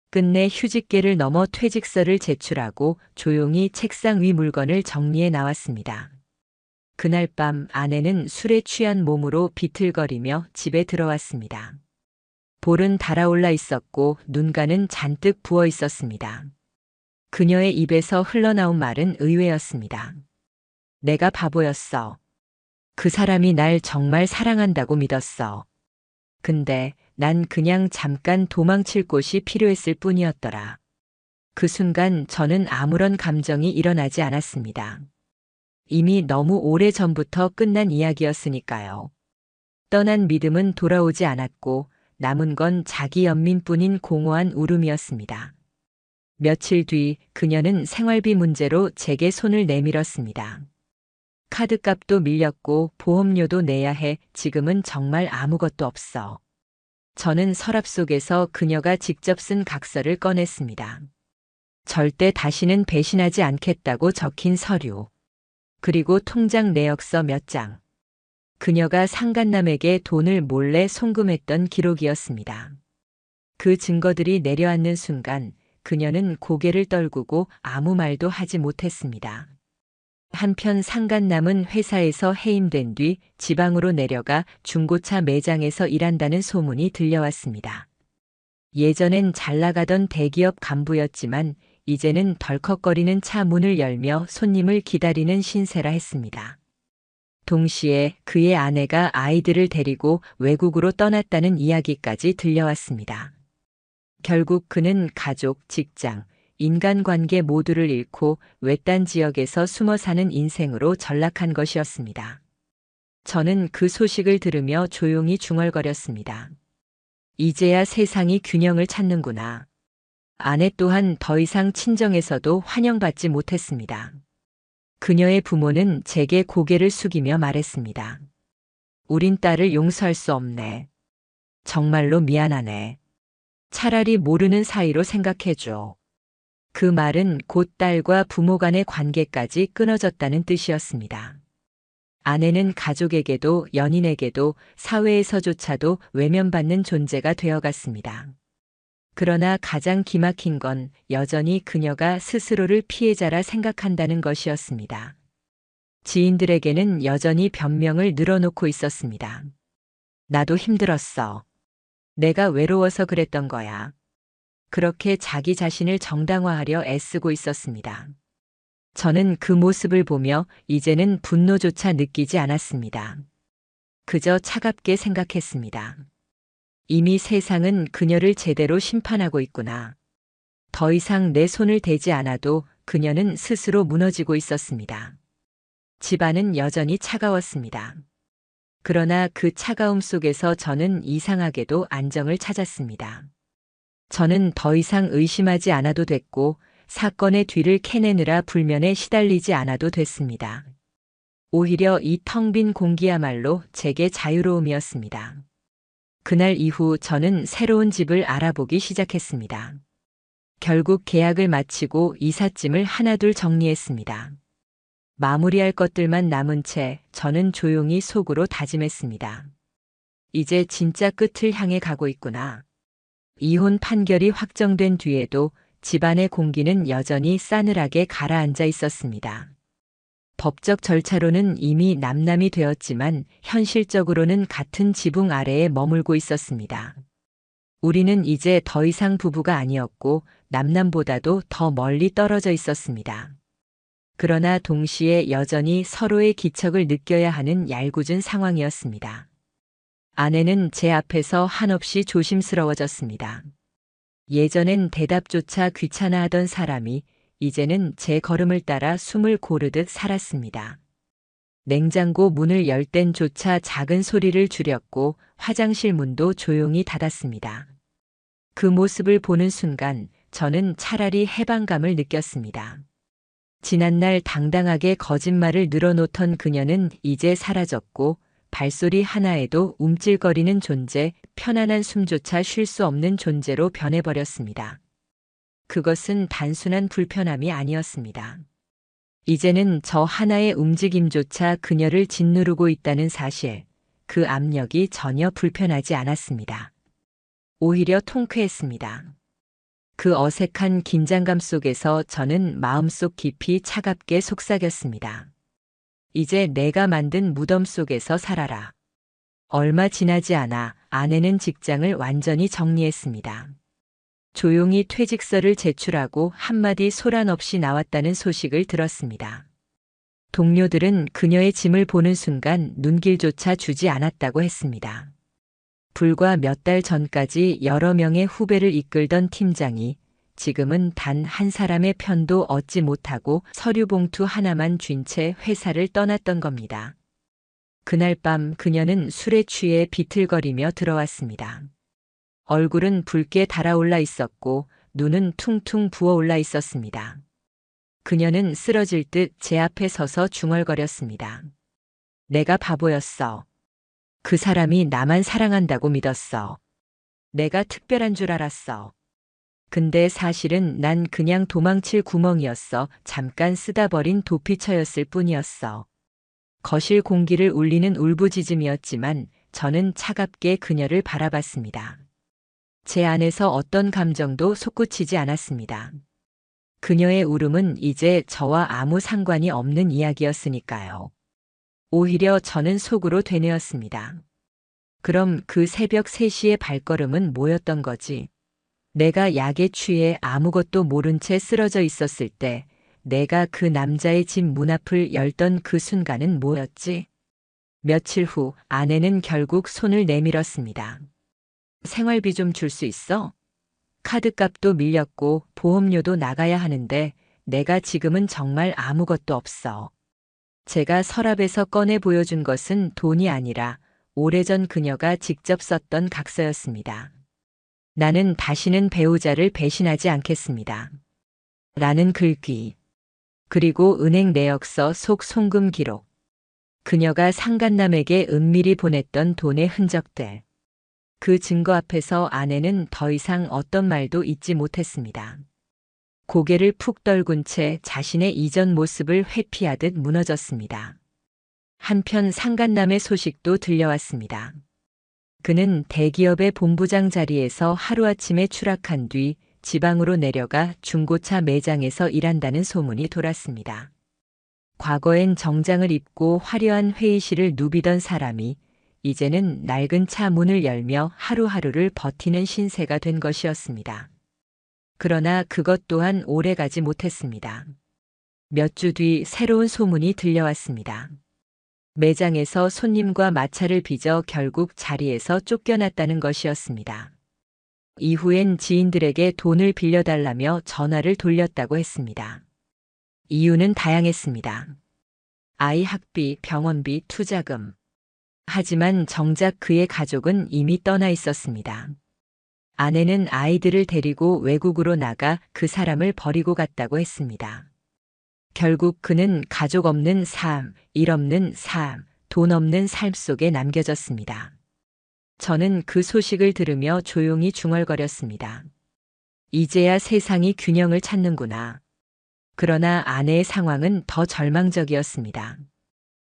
끝내 휴직계를 넘어 퇴직서를 제출하고 조용히 책상 위 물건을 정리해 나왔습니다. 그날 밤 아내는 술에 취한 몸으로 비틀거리며 집에 들어왔습니다. 볼은 달아올라 있었고 눈가는 잔뜩 부어 있었습니다. 그녀의 입에서 흘러나온 말은 의외였습니다. 내가 바보였어. 그 사람이 날 정말 사랑한다고 믿었어. 근데 난 그냥 잠깐 도망칠 곳이 필요했을 뿐이었더라. 그 순간 저는 아무런 감정이 일어나지 않았습니다. 이미 너무 오래 전부터 끝난 이야기였으니까요. 떠난 믿음은 돌아오지 않았고 남은 건 자기 연민뿐인 공허한 울음이었습니다. 며칠 뒤 그녀는 생활비 문제로 제게 손을 내밀었습니다. 카드값도 밀렸고 보험료도 내야 해 지금은 정말 아무것도 없어. 저는 서랍 속에서 그녀가 직접 쓴 각서를 꺼냈습니다. 절대 다시는 배신하지 않겠다고 적힌 서류. 그리고 통장 내역서 몇 장. 그녀가 상간남에게 돈을 몰래 송금했던 기록이었습니다. 그 증거들이 내려앉는 순간 그녀는 고개를 떨구고 아무 말도 하지 못했습니다. 한편 상간남은 회사에서 해임된 뒤 지방으로 내려가 중고차 매장에서 일한다는 소문이 들려왔습니다. 예전엔 잘 나가던 대기업 간부였지만 이제는 덜컥거리는 차 문을 열며 손님을 기다리는 신세라 했습니다. 동시에 그의 아내가 아이들을 데리고 외국으로 떠났다는 이야기까지 들려왔습니다. 결국 그는 가족, 직장, 인간관계 모두를 잃고 외딴 지역에서 숨어 사는 인생으로 전락한 것이었습니다. 저는 그 소식을 들으며 조용히 중얼거렸습니다. 이제야 세상이 균형을 찾는구나. 아내 또한 더 이상 친정에서도 환영받지 못했습니다. 그녀의 부모는 제게 고개를 숙이며 말했습니다. 우린 딸을 용서할 수 없네. 정말로 미안하네. 차라리 모르는 사이로 생각해줘. 그 말은 곧 딸과 부모 간의 관계까지 끊어졌다는 뜻이었습니다. 아내는 가족에게도 연인에게도 사회에서조차도 외면받는 존재가 되어갔습니다. 그러나 가장 기막힌 건 여전히 그녀가 스스로를 피해자라 생각한다는 것이었습니다. 지인들에게는 여전히 변명을 늘어놓고 있었습니다. 나도 힘들었어. 내가 외로워서 그랬던 거야. 그렇게 자기 자신을 정당화하려 애쓰고 있었습니다. 저는 그 모습을 보며 이제는 분노조차 느끼지 않았습니다. 그저 차갑게 생각했습니다. 이미 세상은 그녀를 제대로 심판하고 있구나. 더 이상 내 손을 대지 않아도 그녀는 스스로 무너지고 있었습니다. 집안은 여전히 차가웠습니다. 그러나 그 차가움 속에서 저는 이상하게도 안정을 찾았습니다. 저는 더 이상 의심하지 않아도 됐고 사건의 뒤를 캐내느라 불면에 시달리지 않아도 됐습니다. 오히려 이 텅 빈 공기야말로 제게 자유로움이었습니다. 그날 이후 저는 새로운 집을 알아보기 시작했습니다. 결국 계약을 마치고 이삿짐을 하나둘 정리했습니다. 마무리할 것들만 남은 채 저는 조용히 속으로 다짐했습니다. 이제 진짜 끝을 향해 가고 있구나. 이혼 판결이 확정된 뒤에도 집안의 공기는 여전히 싸늘하게 가라앉아 있었습니다. 법적 절차로는 이미 남남이 되었지만 현실적으로는 같은 지붕 아래에 머물고 있었습니다. 우리는 이제 더 이상 부부가 아니었고 남남보다도 더 멀리 떨어져 있었습니다. 그러나 동시에 여전히 서로의 기척을 느껴야 하는 얄궂은 상황이었습니다. 아내는 제 앞에서 한없이 조심스러워졌습니다. 예전엔 대답조차 귀찮아하던 사람이 이제는 제 걸음을 따라 숨을 고르듯 살았습니다. 냉장고 문을 열 땐조차 작은 소리를 줄였고 화장실 문도 조용히 닫았습니다. 그 모습을 보는 순간 저는 차라리 해방감을 느꼈습니다. 지난날 당당하게 거짓말을 늘어놓던 그녀는 이제 사라졌고 발소리 하나에도 움찔거리는 존재, 편안한 숨조차 쉴 수 없는 존재로 변해버렸습니다. 그것은 단순한 불편함이 아니었습니다. 이제는 저 하나의 움직임조차 그녀를 짓누르고 있다는 사실, 그 압력이 전혀 불편하지 않았습니다. 오히려 통쾌했습니다. 그 어색한 긴장감 속에서 저는 마음속 깊이 차갑게 속삭였습니다. 이제 내가 만든 무덤 속에서 살아라. 얼마 지나지 않아 아내는 직장을 완전히 정리했습니다. 조용히 퇴직서를 제출하고 한마디 소란 없이 나왔다는 소식을 들었습니다. 동료들은 그녀의 짐을 보는 순간 눈길조차 주지 않았다고 했습니다. 불과 몇 달 전까지 여러 명의 후배를 이끌던 팀장이 지금은 단 한 사람의 편도 얻지 못하고 서류 봉투 하나만 쥔 채 회사를 떠났던 겁니다. 그날 밤 그녀는 술에 취해 비틀거리며 들어왔습니다. 얼굴은 붉게 달아올라 있었고 눈은 퉁퉁 부어올라 있었습니다. 그녀는 쓰러질 듯 제 앞에 서서 중얼거렸습니다. 내가 바보였어. 그 사람이 나만 사랑한다고 믿었어. 내가 특별한 줄 알았어. 근데 사실은 난 그냥 도망칠 구멍이었어. 잠깐 쓰다 버린 도피처였을 뿐이었어. 거실 공기를 울리는 울부짖음이었지만 저는 차갑게 그녀를 바라봤습니다. 제 안에서 어떤 감정도 솟구치지 않았습니다. 그녀의 울음은 이제 저와 아무 상관이 없는 이야기였으니까요. 오히려 저는 속으로 되뇌었습니다. 그럼 그 새벽 3시의 발걸음은 뭐였던 거지? 내가 약에 취해 아무것도 모른 채 쓰러져 있었을 때 내가 그 남자의 집 문 앞을 열던 그 순간은 뭐였지? 며칠 후 아내는 결국 손을 내밀었습니다. 생활비 좀 줄 수 있어? 카드값도 밀렸고 보험료도 나가야 하는데 내가 지금은 정말 아무것도 없어. 제가 서랍에서 꺼내 보여준 것은 돈이 아니라 오래전 그녀가 직접 썼던 각서였습니다. 나는 다시는 배우자를 배신하지 않겠습니다. 라는 글귀. 그리고 은행 내역서 속 송금 기록. 그녀가 상간남에게 은밀히 보냈던 돈의 흔적들. 그 증거 앞에서 아내는 더 이상 어떤 말도 잊지 못했습니다. 고개를 푹 떨군 채 자신의 이전 모습을 회피하듯 무너졌습니다. 한편 상간남의 소식도 들려왔습니다. 그는 대기업의 본부장 자리에서 하루아침에 추락한 뒤 지방으로 내려가 중고차 매장에서 일한다는 소문이 돌았습니다. 과거엔 정장을 입고 화려한 회의실을 누비던 사람이 이제는 낡은 차 문을 열며 하루하루를 버티는 신세가 된 것이었습니다. 그러나 그것 또한 오래가지 못했습니다. 몇 주 뒤 새로운 소문이 들려왔습니다. 매장에서 손님과 마찰을 빚어 결국 자리에서 쫓겨났다는 것이었습니다. 이후엔 지인들에게 돈을 빌려달라며 전화를 돌렸다고 했습니다. 이유는 다양했습니다. 아이 학비, 병원비, 투자금. 하지만 정작 그의 가족은 이미 떠나 있었습니다. 아내는 아이들을 데리고 외국으로 나가 그 사람을 버리고 갔다고 했습니다. 결국 그는 가족 없는 삶, 일 없는 삶, 돈 없는 삶 속에 남겨졌습니다. 저는 그 소식을 들으며 조용히 중얼거렸습니다. 이제야 세상이 균형을 찾는구나. 그러나 아내의 상황은 더 절망적이었습니다.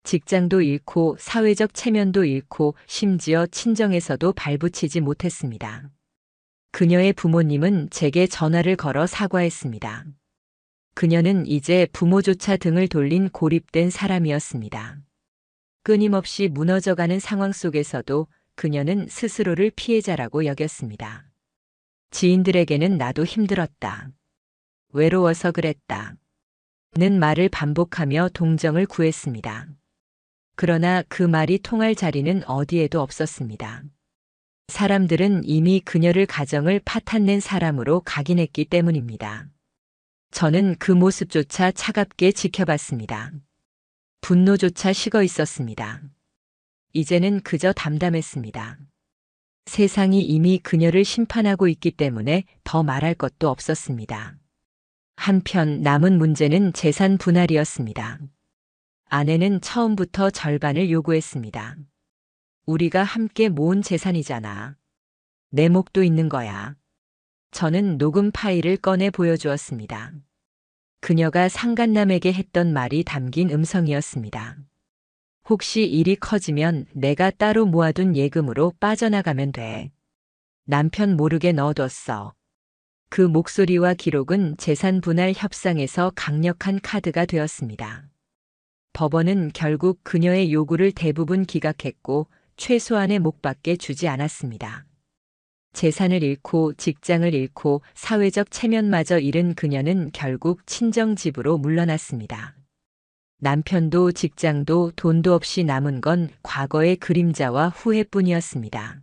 직장도 잃고 사회적 체면도 잃고 심지어 친정에서도 발붙이지 못했습니다. 그녀의 부모님은 제게 전화를 걸어 사과했습니다. 그녀는 이제 부모조차 등을 돌린 고립된 사람이었습니다. 끊임없이 무너져가는 상황 속에서도 그녀는 스스로를 피해자라고 여겼습니다. 지인들에게는 나도 힘들었다. 외로워서 그랬다. 는 말을 반복하며 동정을 구했습니다. 그러나 그 말이 통할 자리는 어디에도 없었습니다. 사람들은 이미 그녀를 가정을 파탄낸 사람으로 각인했기 때문입니다. 저는 그 모습조차 차갑게 지켜봤습니다. 분노조차 식어 있었습니다. 이제는 그저 담담했습니다. 세상이 이미 그녀를 심판하고 있기 때문에 더 말할 것도 없었습니다. 한편 남은 문제는 재산 분할이었습니다. 아내는 처음부터 절반을 요구했습니다. 우리가 함께 모은 재산이잖아. 내 몫도 있는 거야. 저는 녹음 파일을 꺼내 보여주었습니다. 그녀가 상간남에게 했던 말이 담긴 음성이었습니다. 혹시 일이 커지면 내가 따로 모아둔 예금으로 빠져나가면 돼. 남편 모르게 넣어뒀어. 그 목소리와 기록은 재산 분할 협상에서 강력한 카드가 되었습니다. 법원은 결국 그녀의 요구를 대부분 기각했고 최소한의 몫밖에 주지 않았습니다. 재산을 잃고 직장을 잃고 사회적 체면마저 잃은 그녀는 결국 친정집으로 물러났습니다. 남편도 직장도 돈도 없이 남은 건 과거의 그림자와 후회뿐이었습니다.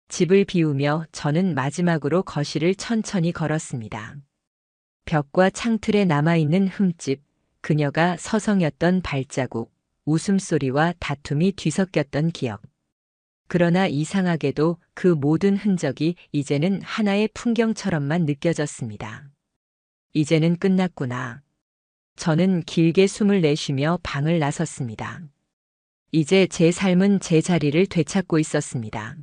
집을 비우며 저는 마지막으로 거실을 천천히 걸었습니다. 벽과 창틀에 남아있는 흠집, 그녀가 서성였던 발자국, 웃음소리와 다툼이 뒤섞였던 기억. 그러나 이상하게도 그 모든 흔적이 이제는 하나의 풍경처럼만 느껴졌습니다. 이제는 끝났구나. 저는 길게 숨을 내쉬며 방을 나섰습니다. 이제 제 삶은 제 자리를 되찾고 있었습니다.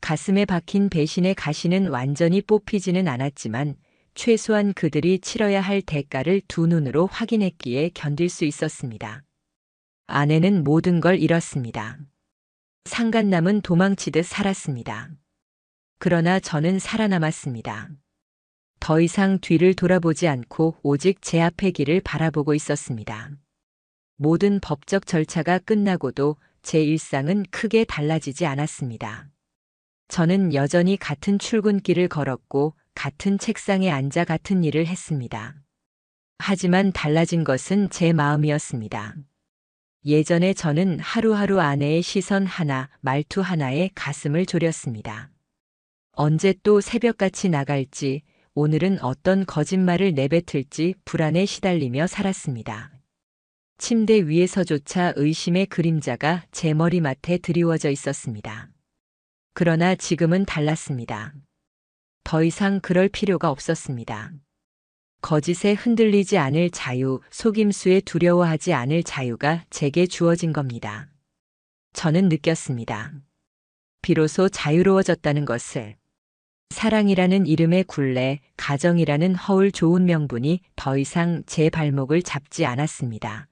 가슴에 박힌 배신의 가시는 완전히 뽑히지는 않았지만 최소한 그들이 치러야 할 대가를 두 눈으로 확인했기에 견딜 수 있었습니다. 아내는 모든 걸 잃었습니다. 상간남은 도망치듯 살았습니다. 그러나 저는 살아남았습니다. 더 이상 뒤를 돌아보지 않고 오직 제 앞의 길을 바라보고 있었습니다. 모든 법적 절차가 끝나고도 제 일상은 크게 달라지지 않았습니다. 저는 여전히 같은 출근길을 걸었고 같은 책상에 앉아 같은 일을 했습니다. 하지만 달라진 것은 제 마음이었습니다. 예전에 저는 하루하루 아내의 시선 하나, 말투 하나에 가슴을 졸였습니다. 언제 또 새벽같이 나갈지, 오늘은 어떤 거짓말을 내뱉을지 불안에 시달리며 살았습니다. 침대 위에서조차 의심의 그림자가 제 머리맡에 드리워져 있었습니다. 그러나 지금은 달랐습니다. 더 이상 그럴 필요가 없었습니다. 거짓에 흔들리지 않을 자유, 속임수에 두려워하지 않을 자유가 제게 주어진 겁니다. 저는 느꼈습니다. 비로소 자유로워졌다는 것을. 사랑이라는 이름의 굴레, 가정이라는 허울 좋은 명분이 더 이상 제 발목을 잡지 않았습니다.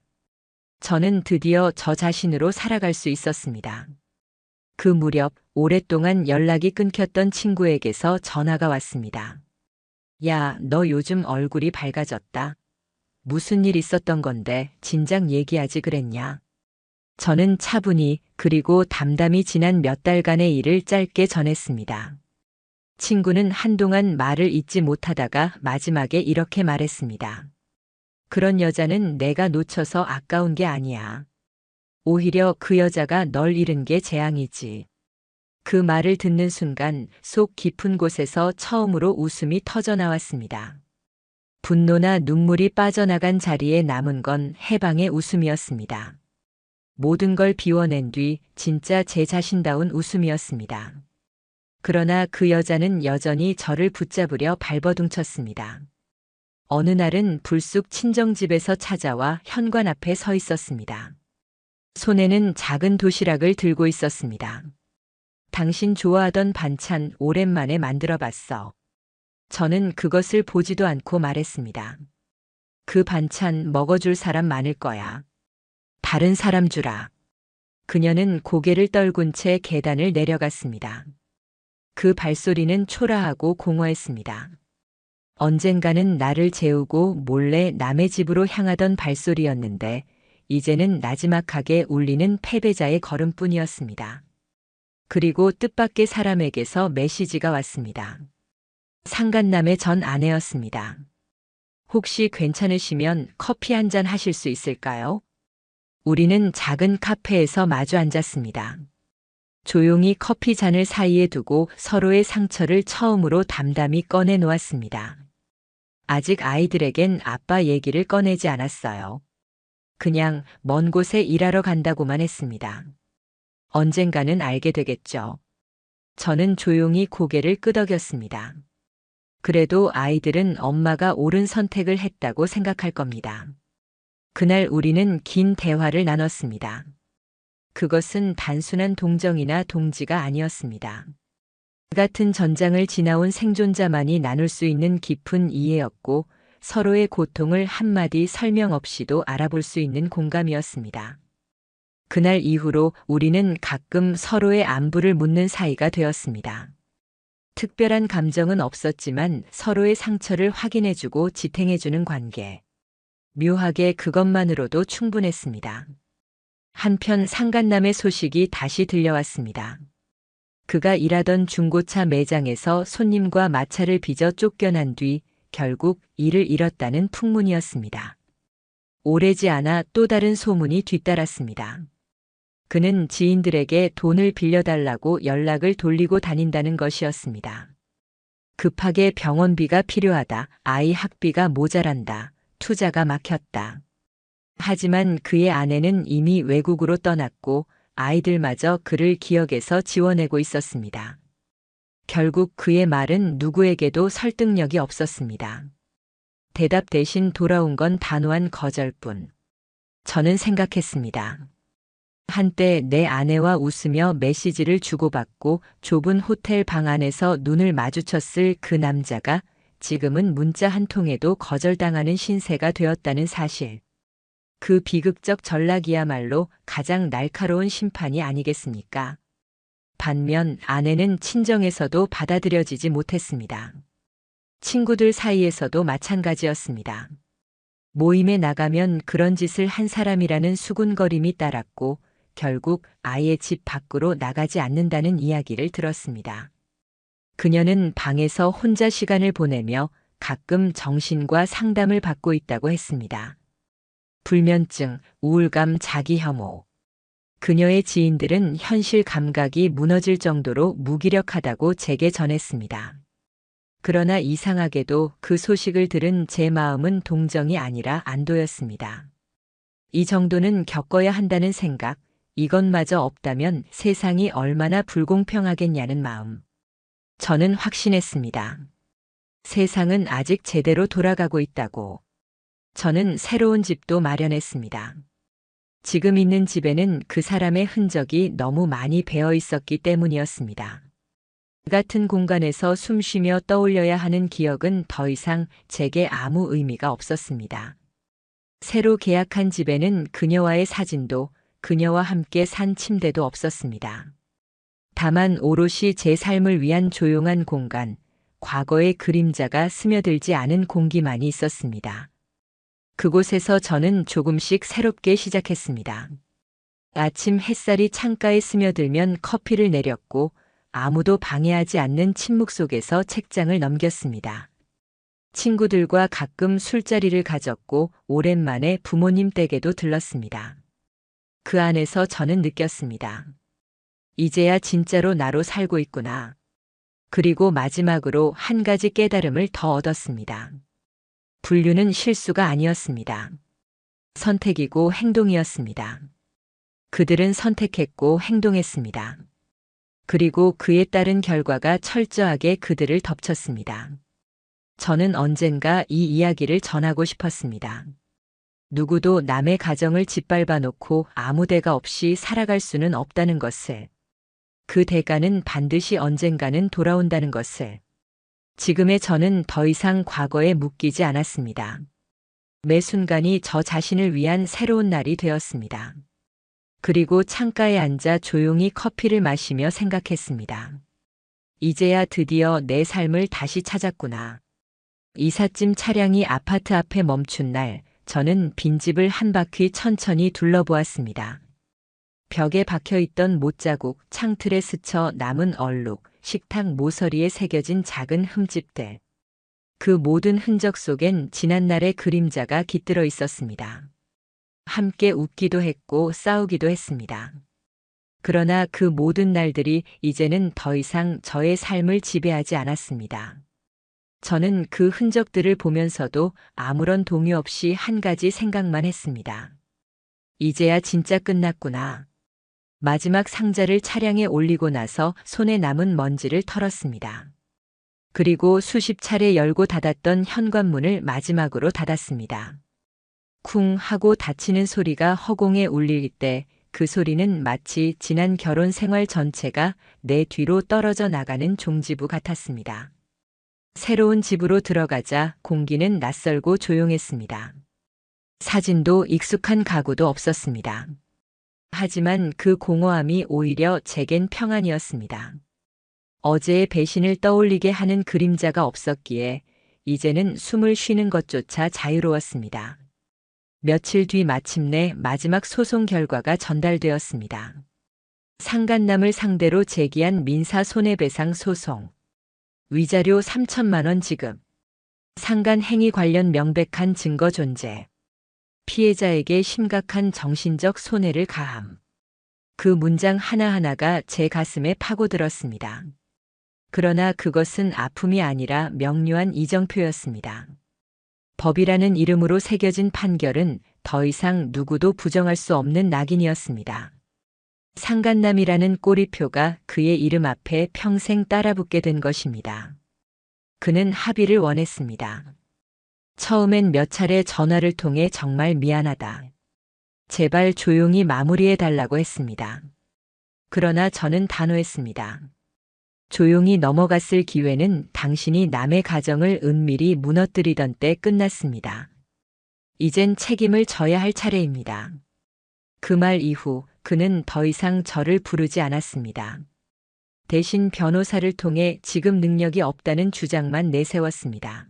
저는 드디어 저 자신으로 살아갈 수 있었습니다. 그 무렵 오랫동안 연락이 끊겼던 친구에게서 전화가 왔습니다. 야, 너 요즘 얼굴이 밝아졌다. 무슨 일 있었던 건데 진작 얘기하지 그랬냐? 저는 차분히 그리고 담담히 지난 몇 달간의 일을 짧게 전했습니다. 친구는 한동안 말을 잇지 못하다가 마지막에 이렇게 말했습니다. 그런 여자는 내가 놓쳐서 아까운 게 아니야. 오히려 그 여자가 널 잃은 게 재앙이지. 그 말을 듣는 순간 속 깊은 곳에서 처음으로 웃음이 터져 나왔습니다. 분노나 눈물이 빠져나간 자리에 남은 건 해방의 웃음이었습니다. 모든 걸 비워낸 뒤 진짜 제 자신다운 웃음이었습니다. 그러나 그 여자는 여전히 저를 붙잡으려 발버둥쳤습니다. 어느 날은 불쑥 친정집에서 찾아와 현관 앞에 서 있었습니다. 손에는 작은 도시락을 들고 있었습니다. 당신 좋아하던 반찬 오랜만에 만들어 봤어. 저는 그것을 보지도 않고 말했습니다. 그 반찬 먹어줄 사람 많을 거야. 다른 사람 주라. 그녀는 고개를 떨군 채 계단을 내려갔습니다. 그 발소리는 초라하고 공허했습니다. 언젠가는 나를 재우고 몰래 남의 집으로 향하던 발소리였는데 이제는 나지막하게 울리는 패배자의 걸음뿐이었습니다. 그리고 뜻밖의 사람에게서 메시지가 왔습니다. 상간남의 전 아내였습니다. 혹시 괜찮으시면 커피 한 잔 하실 수 있을까요? 우리는 작은 카페에서 마주 앉았습니다. 조용히 커피 잔을 사이에 두고 서로의 상처를 처음으로 담담히 꺼내 놓았습니다. 아직 아이들에겐 아빠 얘기를 꺼내지 않았어요. 그냥 먼 곳에 일하러 간다고만 했습니다. 언젠가는 알게 되겠죠. 저는 조용히 고개를 끄덕였습니다. 그래도 아이들은 엄마가 옳은 선택을 했다고 생각할 겁니다. 그날 우리는 긴 대화를 나눴습니다. 그것은 단순한 동정이나 동지가 아니었습니다. 같은 전장을 지나온 생존자만이 나눌 수 있는 깊은 이해였고 서로의 고통을 한마디 설명 없이도 알아볼 수 있는 공감이었습니다. 그날 이후로 우리는 가끔 서로의 안부를 묻는 사이가 되었습니다. 특별한 감정은 없었지만 서로의 상처를 확인해주고 지탱해주는 관계. 묘하게 그것만으로도 충분했습니다. 한편 상간남의 소식이 다시 들려왔습니다. 그가 일하던 중고차 매장에서 손님과 마찰을 빚어 쫓겨난 뒤 결국 일을 잃었다는 풍문이었습니다. 오래지 않아 또 다른 소문이 뒤따랐습니다. 그는 지인들에게 돈을 빌려달라고 연락을 돌리고 다닌다는 것이었습니다. 급하게 병원비가 필요하다, 아이 학비가 모자란다, 투자가 막혔다. 하지만 그의 아내는 이미 외국으로 떠났고 아이들마저 그를 기억해서 지워내고 있었습니다. 결국 그의 말은 누구에게도 설득력이 없었습니다. 대답 대신 돌아온 건 단호한 거절뿐. 저는 생각했습니다. 한때 내 아내와 웃으며 메시지를 주고받고 좁은 호텔 방 안에서 눈을 마주쳤을 그 남자가 지금은 문자 한 통에도 거절당하는 신세가 되었다는 사실. 그 비극적 전락이야말로 가장 날카로운 심판이 아니겠습니까? 반면 아내는 친정에서도 받아들여지지 못했습니다. 친구들 사이에서도 마찬가지였습니다. 모임에 나가면 그런 짓을 한 사람이라는 수군거림이 따랐고 결국 아예 집 밖으로 나가지 않는다는 이야기를 들었습니다. 그녀는 방에서 혼자 시간을 보내며 가끔 정신과 상담을 받고 있다고 했습니다. 불면증, 우울감, 자기혐오. 그녀의 지인들은 현실 감각이 무너질 정도로 무기력하다고 제게 전했습니다. 그러나 이상하게도 그 소식을 들은 제 마음은 동정이 아니라 안도였습니다. 이 정도는 겪어야 한다는 생각, 이것마저 없다면 세상이 얼마나 불공평하겠냐는 마음. 저는 확신했습니다. 세상은 아직 제대로 돌아가고 있다고. 저는 새로운 집도 마련했습니다. 지금 있는 집에는 그 사람의 흔적이 너무 많이 배어 있었기 때문이었습니다. 그 같은 공간에서 숨 쉬며 떠올려야 하는 기억은 더 이상 제게 아무 의미가 없었습니다. 새로 계약한 집에는 그녀와의 사진도 그녀와 함께 산 침대도 없었습니다. 다만 오롯이 제 삶을 위한 조용한 공간, 과거의 그림자가 스며들지 않은 공기만이 있었습니다. 그곳에서 저는 조금씩 새롭게 시작했습니다. 아침 햇살이 창가에 스며들면 커피를 내렸고 아무도 방해하지 않는 침묵 속에서 책장을 넘겼습니다. 친구들과 가끔 술자리를 가졌고 오랜만에 부모님 댁에도 들렀습니다. 그 안에서 저는 느꼈습니다. 이제야 진짜로 나로 살고 있구나. 그리고 마지막으로 한 가지 깨달음을 더 얻었습니다. 분류는 실수가 아니었습니다. 선택이고 행동이었습니다. 그들은 선택했고 행동했습니다. 그리고 그에 따른 결과가 철저하게 그들을 덮쳤습니다. 저는 언젠가 이 이야기를 전하고 싶었습니다. 누구도 남의 가정을 짓밟아 놓고 아무 대가 없이 살아갈 수는 없다는 것을, 그 대가는 반드시 언젠가는 돌아온다는 것을. 지금의 저는 더 이상 과거에 묶이지 않았습니다. 매 순간이 저 자신을 위한 새로운 날이 되었습니다. 그리고 창가에 앉아 조용히 커피를 마시며 생각했습니다. 이제야 드디어 내 삶을 다시 찾았구나. 이삿짐 차량이 아파트 앞에 멈춘 날, 저는 빈집을 한 바퀴 천천히 둘러보았습니다. 벽에 박혀있던 못자국, 창틀에 스쳐 남은 얼룩, 식탁 모서리에 새겨진 작은 흠집들. 그 모든 흔적 속엔 지난날의 그림자가 깃들어 있었습니다. 함께 웃기도 했고 싸우기도 했습니다. 그러나 그 모든 날들이 이제는 더 이상 저의 삶을 지배하지 않았습니다. 저는 그 흔적들을 보면서도 아무런 동요 없이 한 가지 생각만 했습니다. 이제야 진짜 끝났구나. 마지막 상자를 차량에 올리고 나서 손에 남은 먼지를 털었습니다. 그리고 수십 차례 열고 닫았던 현관문을 마지막으로 닫았습니다. 쿵 하고 닫히는 소리가 허공에 울릴 때 그 소리는 마치 지난 결혼 생활 전체가 내 뒤로 떨어져 나가는 종지부 같았습니다. 새로운 집으로 들어가자 공기는 낯설고 조용했습니다. 사진도 익숙한 가구도 없었습니다. 하지만 그 공허함이 오히려 제겐 평안이었습니다. 어제의 배신을 떠올리게 하는 그림자가 없었기에 이제는 숨을 쉬는 것조차 자유로웠습니다. 며칠 뒤 마침내 마지막 소송 결과가 전달되었습니다. 상간남을 상대로 제기한 민사 손해배상 소송. 위자료 3천만 원 지급. 상간 행위 관련 명백한 증거 존재. 피해자에게 심각한 정신적 손해를 가함. 그 문장 하나하나가 제 가슴에 파고들었습니다. 그러나 그것은 아픔이 아니라 명료한 이정표였습니다. 법이라는 이름으로 새겨진 판결은 더 이상 누구도 부정할 수 없는 낙인이었습니다. 상간남이라는 꼬리표가 그의 이름 앞에 평생 따라붙게 된 것입니다. 그는 합의를 원했습니다. 처음엔 몇 차례 전화를 통해 정말 미안하다. 제발 조용히 마무리해달라고 했습니다. 그러나 저는 단호했습니다. 조용히 넘어갔을 기회는 당신이 남의 가정을 은밀히 무너뜨리던 때 끝났습니다. 이젠 책임을 져야 할 차례입니다. 그 말 이후 그는 더 이상 저를 부르지 않았습니다. 대신 변호사를 통해 지급 능력이 없다는 주장만 내세웠습니다.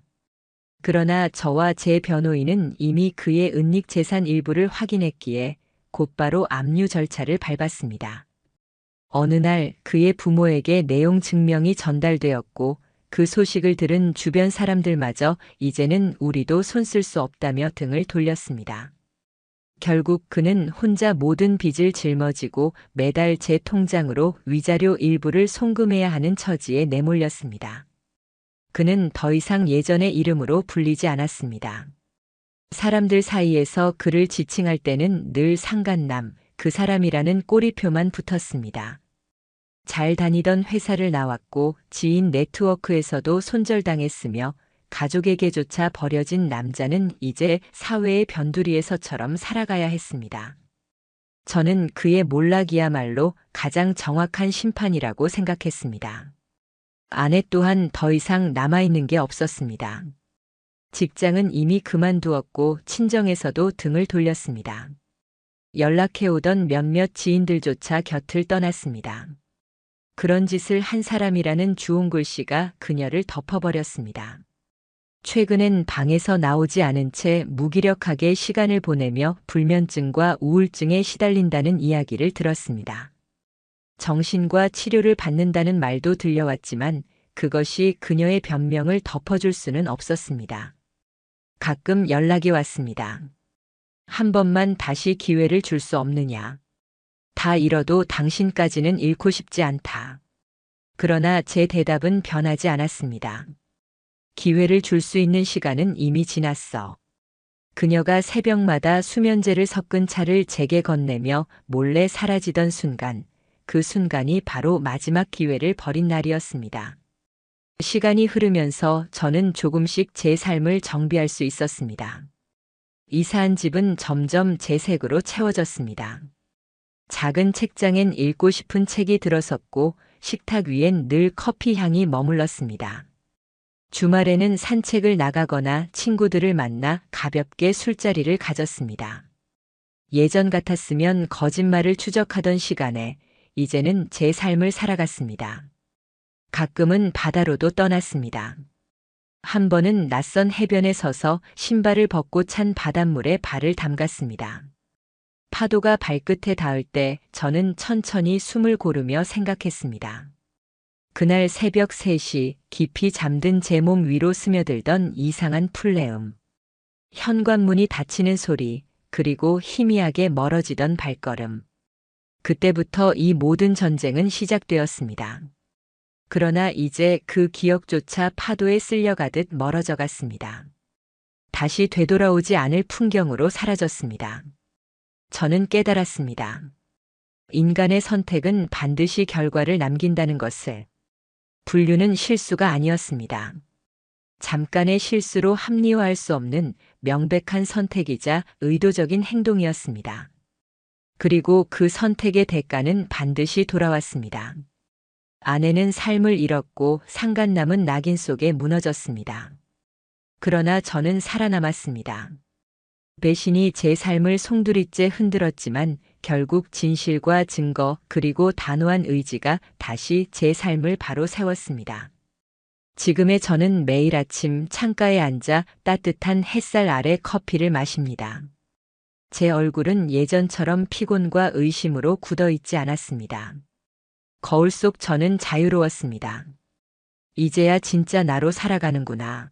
그러나 저와 제 변호인은 이미 그의 은닉 재산 일부를 확인했기에 곧바로 압류 절차를 밟았습니다. 어느 날 그의 부모에게 내용 증명이 전달되었고 그 소식을 들은 주변 사람들마저 이제는 우리도 손 쓸 수 없다며 등을 돌렸습니다. 결국 그는 혼자 모든 빚을 짊어지고 매달 제 통장으로 위자료 일부를 송금해야 하는 처지에 내몰렸습니다. 그는 더 이상 예전의 이름으로 불리지 않았습니다. 사람들 사이에서 그를 지칭할 때는 늘 상간남, 그 사람이라는 꼬리표만 붙었습니다. 잘 다니던 회사를 나왔고 지인 네트워크에서도 손절당했으며 가족에게조차 버려진 남자는 이제 사회의 변두리에서처럼 살아가야 했습니다. 저는 그의 몰락이야말로 가장 정확한 심판이라고 생각했습니다. 아내 또한 더 이상 남아있는 게 없었습니다. 직장은 이미 그만두었고 친정에서도 등을 돌렸습니다. 연락해오던 몇몇 지인들조차 곁을 떠났습니다. 그런 짓을 한 사람이라는 주홍 글씨가 그녀를 덮어버렸습니다. 최근엔 방에서 나오지 않은 채 무기력하게 시간을 보내며 불면증과 우울증에 시달린다는 이야기를 들었습니다. 정신과 치료를 받는다는 말도 들려왔지만 그것이 그녀의 변명을 덮어줄 수는 없었습니다. 가끔 연락이 왔습니다. 한 번만 다시 기회를 줄 수 없느냐. 다 잃어도 당신까지는 잃고 싶지 않다. 그러나 제 대답은 변하지 않았습니다. 기회를 줄 수 있는 시간은 이미 지났어. 그녀가 새벽마다 수면제를 섞은 차를 제게 건네며 몰래 사라지던 순간, 그 순간이 바로 마지막 기회를 버린 날이었습니다. 시간이 흐르면서 저는 조금씩 제 삶을 정비할 수 있었습니다. 이사한 집은 점점 제 색으로 채워졌습니다. 작은 책장엔 읽고 싶은 책이 들어섰고 식탁 위엔 늘 커피 향이 머물렀습니다. 주말에는 산책을 나가거나 친구들을 만나 가볍게 술자리를 가졌습니다. 예전 같았으면 거짓말을 추적하던 시간에 이제는 제 삶을 살아갔습니다. 가끔은 바다로도 떠났습니다. 한 번은 낯선 해변에 서서 신발을 벗고 찬 바닷물에 발을 담갔습니다. 파도가 발끝에 닿을 때 저는 천천히 숨을 고르며 생각했습니다. 그날 새벽 3시 깊이 잠든 제 몸 위로 스며들던 이상한 풀내음. 현관문이 닫히는 소리, 그리고 희미하게 멀어지던 발걸음. 그때부터 이 모든 전쟁은 시작되었습니다. 그러나 이제 그 기억조차 파도에 쓸려가듯 멀어져 갔습니다. 다시 되돌아오지 않을 풍경으로 사라졌습니다. 저는 깨달았습니다. 인간의 선택은 반드시 결과를 남긴다는 것을. 분류는 실수가 아니었습니다. 잠깐의 실수로 합리화할 수 없는 명백한 선택이자 의도적인 행동이었습니다. 그리고 그 선택의 대가는 반드시 돌아왔습니다. 아내는 삶을 잃었고 상간남은 낙인 속에 무너졌습니다. 그러나 저는 살아남았습니다. 배신이 제 삶을 송두리째 흔들었지만 결국 진실과 증거 그리고 단호한 의지가 다시 제 삶을 바로 세웠습니다. 지금의 저는 매일 아침 창가에 앉아 따뜻한 햇살 아래 커피를 마십니다. 제 얼굴은 예전처럼 피곤과 의심으로 굳어있지 않았습니다. 거울 속 저는 자유로웠습니다. 이제야 진짜 나로 살아가는구나.